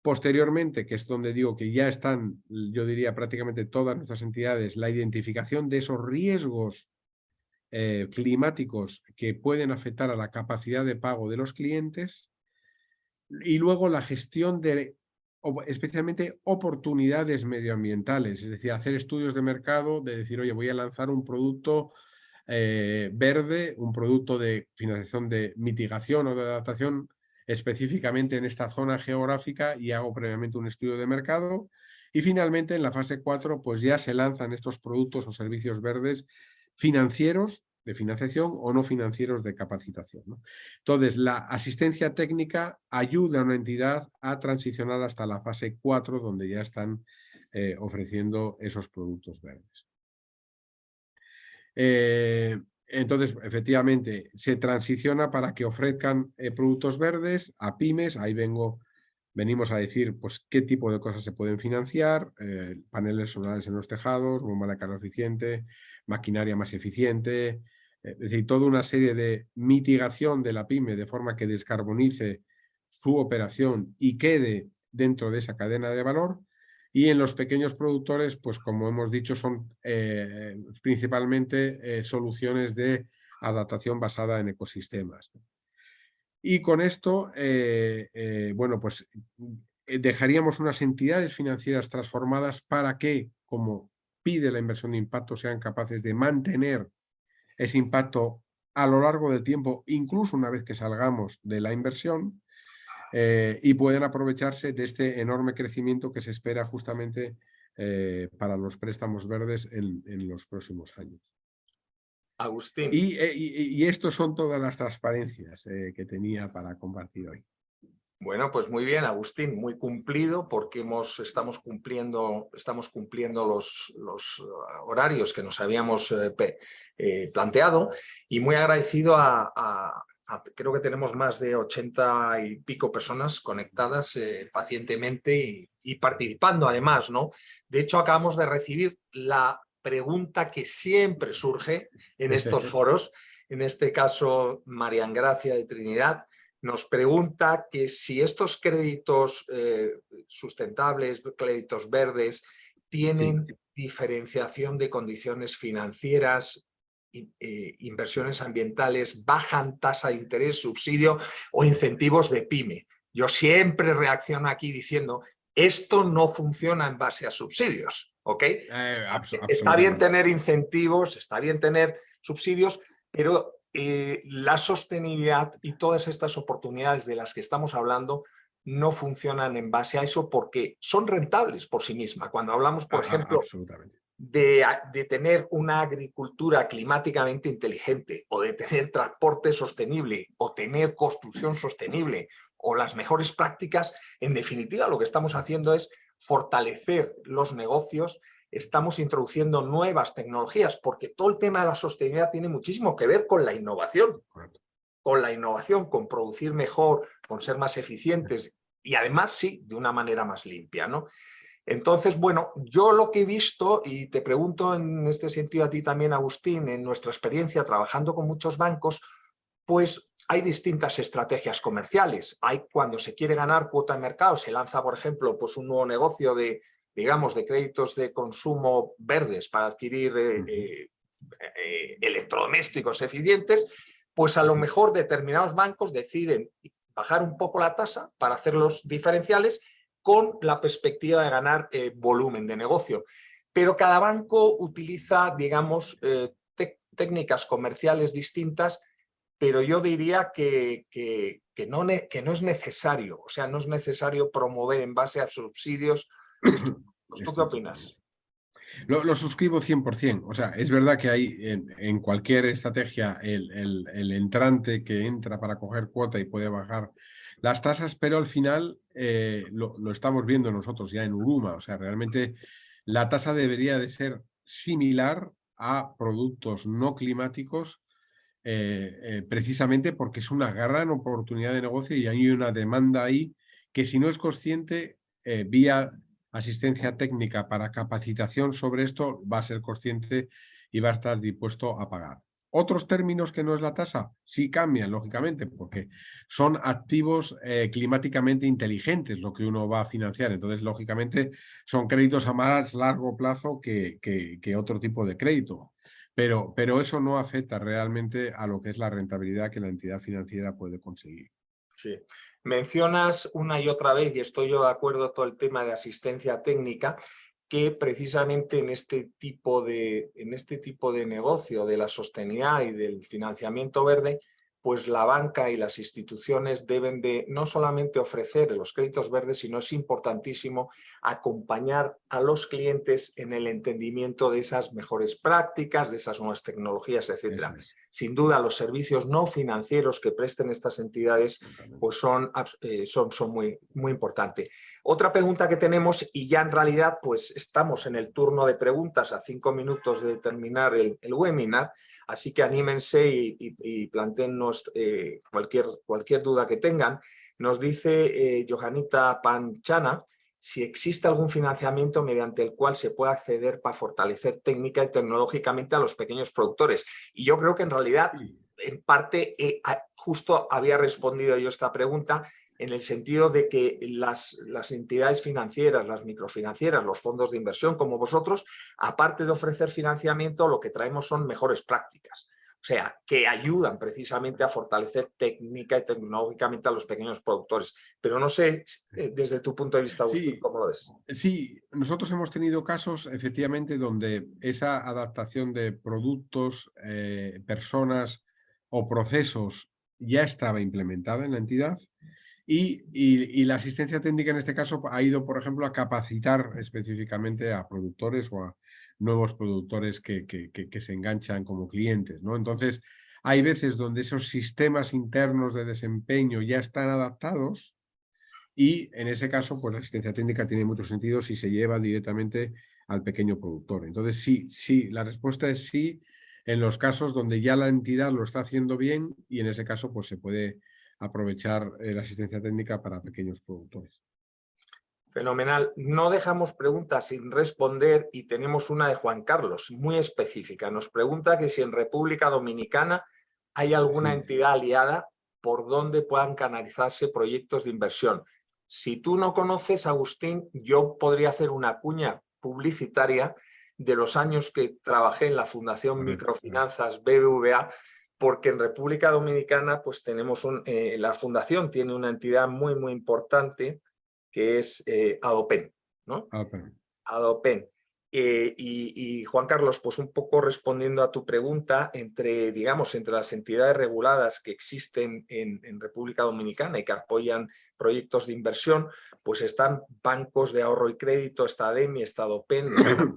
[SPEAKER 2] Posteriormente, que es donde digo que ya están, yo diría prácticamente todas nuestras entidades, la identificación de esos riesgos climáticos que pueden afectar a la capacidad de pago de los clientes y luego la gestión de especialmente oportunidades medioambientales, es decir, hacer estudios de mercado, de decir, oye, voy a lanzar un producto verde, un producto de financiación de mitigación o de adaptación específicamente en esta zona geográfica y hago previamente un estudio de mercado. Y finalmente, en la fase 4, pues ya se lanzan estos productos o servicios verdes financieros de financiación o no financieros de capacitación, ¿no? Entonces, la asistencia técnica ayuda a una entidad a transicionar hasta la fase 4, donde ya están ofreciendo esos productos verdes. Entonces, efectivamente, se transiciona para que ofrezcan productos verdes a pymes. Ahí vengo venimos a decir pues, qué tipo de cosas se pueden financiar, paneles solares en los tejados, bomba de carga eficiente, maquinaria más eficiente, es decir, toda una serie de mitigación de la pyme de forma que descarbonice su operación y quede dentro de esa cadena de valor. Y en los pequeños productores, pues como hemos dicho, son principalmente soluciones de adaptación basada en ecosistemas. Y con esto, bueno, pues dejaríamos unas entidades financieras transformadas para que, como pide la inversión de impacto, sean capaces de mantener ese impacto a lo largo del tiempo, incluso una vez que salgamos de la inversión, y pueden aprovecharse de este enorme crecimiento que se espera justamente para los préstamos verdes en los próximos años.
[SPEAKER 1] Agustín.
[SPEAKER 2] Y estos son todas las transparencias que tenía para compartir hoy.
[SPEAKER 1] Bueno, pues muy bien, Agustín, muy cumplido porque estamos cumpliendo los horarios que nos habíamos planteado, y muy agradecido creo que tenemos más de 80 y pico personas conectadas pacientemente y participando además, ¿no? De hecho, acabamos de recibir la pregunta que siempre surge en estos foros, en este caso María Gracia de Trinidad, nos pregunta que si estos créditos sustentables, créditos verdes, tienen diferenciación de condiciones financieras, inversiones ambientales, bajan tasa de interés, subsidio o incentivos de pyme. Yo siempre reacciono aquí diciendo, esto no funciona en base a subsidios, ¿ok? Está bien tener incentivos, está bien tener subsidios, pero la sostenibilidad y todas estas oportunidades de las que estamos hablando no funcionan en base a eso porque son rentables por sí mismas. Cuando hablamos, por ejemplo, de tener una agricultura climáticamente inteligente o de tener transporte sostenible o tener construcción sostenible o las mejores prácticas, en definitiva lo que estamos haciendo es fortalecer los negocios. Estamos introduciendo nuevas tecnologías porque todo el tema de la sostenibilidad tiene muchísimo que ver con la innovación. Con producir mejor, con ser más eficientes y además, sí, de una manera más limpia, ¿no? Entonces, bueno, yo lo que he visto, y te pregunto en este sentido a ti también, Agustín, en nuestra experiencia trabajando con muchos bancos, pues hay distintas estrategias comerciales. Hay cuando se quiere ganar cuota de mercado, se lanza, por ejemplo, pues un nuevo negocio de, digamos, de créditos de consumo verdes para adquirir electrodomésticos eficientes, pues a lo mejor determinados bancos deciden bajar un poco la tasa para hacer los diferenciales con la perspectiva de ganar volumen de negocio. Pero cada banco utiliza, digamos, técnicas comerciales distintas, pero yo diría que no es necesario, o sea, no es necesario promover en base a subsidios. ¿Tú qué opinas?
[SPEAKER 2] Lo suscribo 100%. O sea, es verdad que hay en cualquier estrategia el entrante que entra para coger cuota y puede bajar las tasas, pero al final lo estamos viendo nosotros ya en Uruma. O sea, realmente la tasa debería de ser similar a productos no climáticos, precisamente porque es una gran oportunidad de negocio y hay una demanda ahí que, si no es consciente, vía asistencia técnica para capacitación sobre esto, va a ser consciente y va a estar dispuesto a pagar. Otros términos que no es la tasa sí cambian, lógicamente, porque son activos climáticamente inteligentes lo que uno va a financiar. Entonces, lógicamente, son créditos a más largo plazo que otro tipo de crédito. Pero eso no afecta realmente a lo que es la rentabilidad que la entidad financiera puede conseguir.
[SPEAKER 1] Sí. Mencionas una y otra vez, y estoy yo de acuerdo, todo el tema de asistencia técnica, que precisamente en este tipo de negocio de la sostenibilidad y del financiamiento verde, pues la banca y las instituciones deben de no solamente ofrecer los créditos verdes, sino es importantísimo acompañar a los clientes en el entendimiento de esas mejores prácticas, de esas nuevas tecnologías, etc. Sin duda, los servicios no financieros que presten estas entidades pues son muy, muy importantes. Otra pregunta que tenemos, y ya en realidad pues estamos en el turno de preguntas a 5 minutos de terminar el webinar, así que anímense y planteennos cualquier duda que tengan. Nos dice Johanita Panchana si existe algún financiamiento mediante el cual se pueda acceder para fortalecer técnica y tecnológicamente a los pequeños productores. Y yo creo que en realidad, en parte, justo había respondido yo esta pregunta, en el sentido de que las entidades financieras, las microfinancieras, los fondos de inversión como vosotros, aparte de ofrecer financiamiento, lo que traemos son mejores prácticas. O sea, que ayudan precisamente a fortalecer técnica y tecnológicamente a los pequeños productores. Pero no sé, desde tu punto de vista, Agustín, ¿cómo lo ves?
[SPEAKER 2] Sí, nosotros hemos tenido casos, efectivamente, donde esa adaptación de productos, personas o procesos ya estaba implementada en la entidad y la asistencia técnica en este caso ha ido, por ejemplo, a capacitar específicamente a productores o a nuevos productores que se enganchan como clientes, ¿no? Entonces, hay veces donde esos sistemas internos de desempeño ya están adaptados y en ese caso, pues la asistencia técnica tiene mucho sentido si se lleva directamente al pequeño productor. Entonces, sí, la respuesta es sí en los casos donde ya la entidad lo está haciendo bien y en ese caso, pues se puede aprovechar la asistencia técnica para pequeños productores.
[SPEAKER 1] Fenomenal. No dejamos preguntas sin responder y tenemos una de Juan Carlos, muy específica. Nos pregunta que si en República Dominicana hay alguna entidad aliada por donde puedan canalizarse proyectos de inversión. Si tú no conoces, Agustín, yo podría hacer una cuña publicitaria de los años que trabajé en la Fundación Microfinanzas BBVA, porque en República Dominicana pues tenemos la fundación tiene una entidad muy, muy importante que es Adopen, ¿no? Adopen. Y Juan Carlos, pues un poco respondiendo a tu pregunta, digamos, entre las entidades reguladas que existen en República Dominicana y que apoyan proyectos de inversión, pues están bancos de ahorro y crédito, está ADEMI, está Adopen, está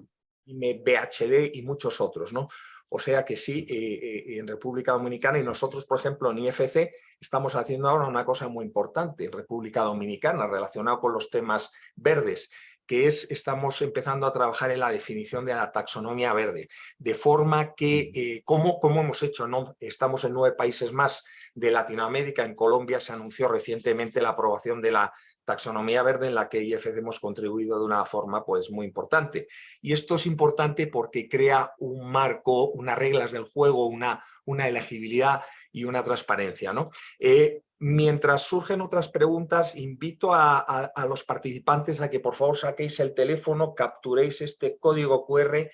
[SPEAKER 1] BHD y muchos otros, ¿no? O sea que sí, en República Dominicana y nosotros, por ejemplo, en IFC estamos haciendo ahora una cosa muy importante en República Dominicana relacionado con los temas verdes, que estamos empezando a trabajar en la definición de la taxonomía verde, de forma que, ¿cómo hemos hecho? ¿No? Estamos en 9 países más de Latinoamérica, en Colombia se anunció recientemente la aprobación de la taxonomía verde en la que IFC hemos contribuido de una forma pues, muy importante. Y esto es importante porque crea un marco, unas reglas del juego, una elegibilidad y una transparencia, ¿no? Mientras surgen otras preguntas, invito a los participantes a que por favor saquéis el teléfono, capturéis este código QR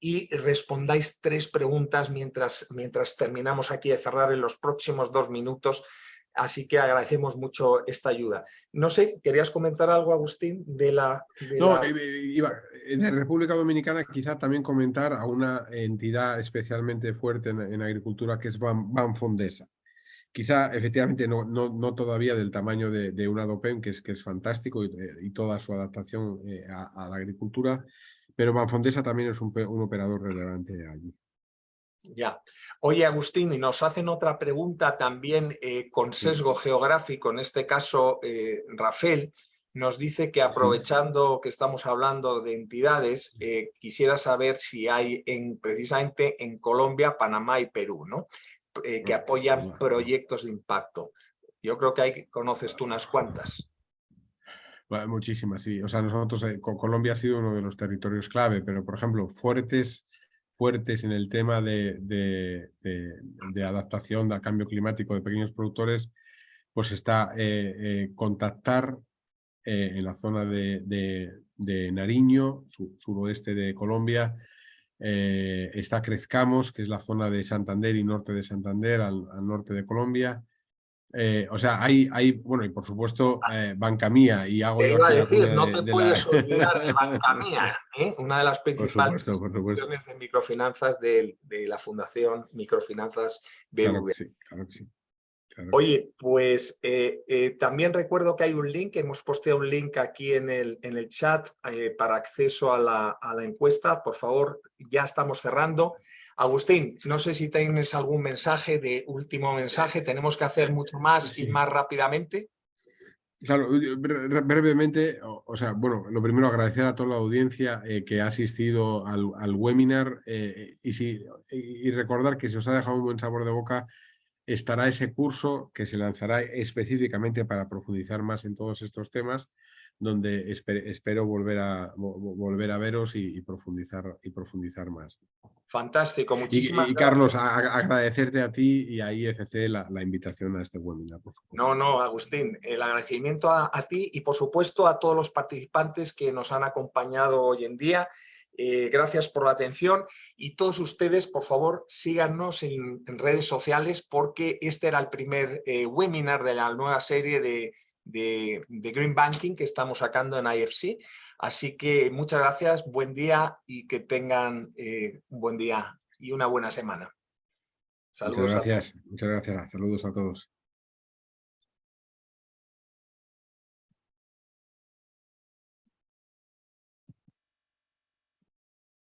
[SPEAKER 1] y respondáis 3 preguntas mientras terminamos aquí de cerrar en los próximos 2 minutos. Así que agradecemos mucho esta ayuda. No sé, ¿querías comentar algo, Agustín,
[SPEAKER 2] iba en la República Dominicana quizá también comentar a una entidad especialmente fuerte en agricultura que es Banfondesa. Quizá efectivamente no todavía del tamaño de una Adopen, que es fantástico y toda su adaptación a la agricultura, pero Banfondesa también es un operador relevante allí.
[SPEAKER 1] Ya. Oye, Agustín, y nos hacen otra pregunta también con sesgo geográfico, en este caso Rafael, nos dice que aprovechando que estamos hablando de entidades, quisiera saber si hay precisamente en Colombia, Panamá y Perú, ¿no? Que apoyan proyectos de impacto. Yo creo que conoces tú unas cuantas.
[SPEAKER 2] Bueno, muchísimas, sí. O sea, nosotros, Colombia ha sido uno de los territorios clave, pero por ejemplo, fuertes en el tema de adaptación al cambio climático de pequeños productores, pues está contactar en la zona de Nariño, suroeste de Colombia, está Crezcamos, que es la zona de Santander y norte de Santander, al norte de Colombia. O sea, bueno, y por supuesto, Banca Mía, y hago
[SPEAKER 1] Te
[SPEAKER 2] yo
[SPEAKER 1] iba a
[SPEAKER 2] aquí la
[SPEAKER 1] decir,
[SPEAKER 2] cuña
[SPEAKER 1] no te puedes olvidar de Banca Mía, una de las
[SPEAKER 2] Por
[SPEAKER 1] principales
[SPEAKER 2] supuesto, por supuesto.
[SPEAKER 1] instituciones de microfinanzas de la Fundación Microfinanzas
[SPEAKER 2] Claro que
[SPEAKER 1] BBVA.
[SPEAKER 2] sí, claro que sí.
[SPEAKER 1] Oye, pues también recuerdo que hay un link, hemos posteado un link aquí en el chat para acceso a la encuesta. Por favor, ya estamos cerrando. Agustín, no sé si tienes algún último mensaje, tenemos que hacer mucho más y más rápidamente.
[SPEAKER 2] Claro, brevemente, o sea, bueno, lo primero agradecer a toda la audiencia que ha asistido al webinar y recordar que si os ha dejado un buen sabor de boca, estará ese curso que se lanzará específicamente para profundizar más en todos estos temas, donde espero volver a veros y profundizar más.
[SPEAKER 1] Fantástico, muchísimas
[SPEAKER 2] Y
[SPEAKER 1] gracias.
[SPEAKER 2] Carlos, agradecerte a ti y a IFC la invitación a este webinar, por supuesto.
[SPEAKER 1] No, no, Agustín, el agradecimiento a ti y por supuesto a todos los participantes que nos han acompañado hoy en día. Gracias por la atención y todos ustedes, por favor, síganos en redes sociales porque este era el primer webinar de la nueva serie de Green Banking que estamos sacando en IFC. Así que muchas gracias, buen día y que tengan un buen día y una buena semana. Saludos a todos.
[SPEAKER 2] Muchas gracias. Saludos a todos.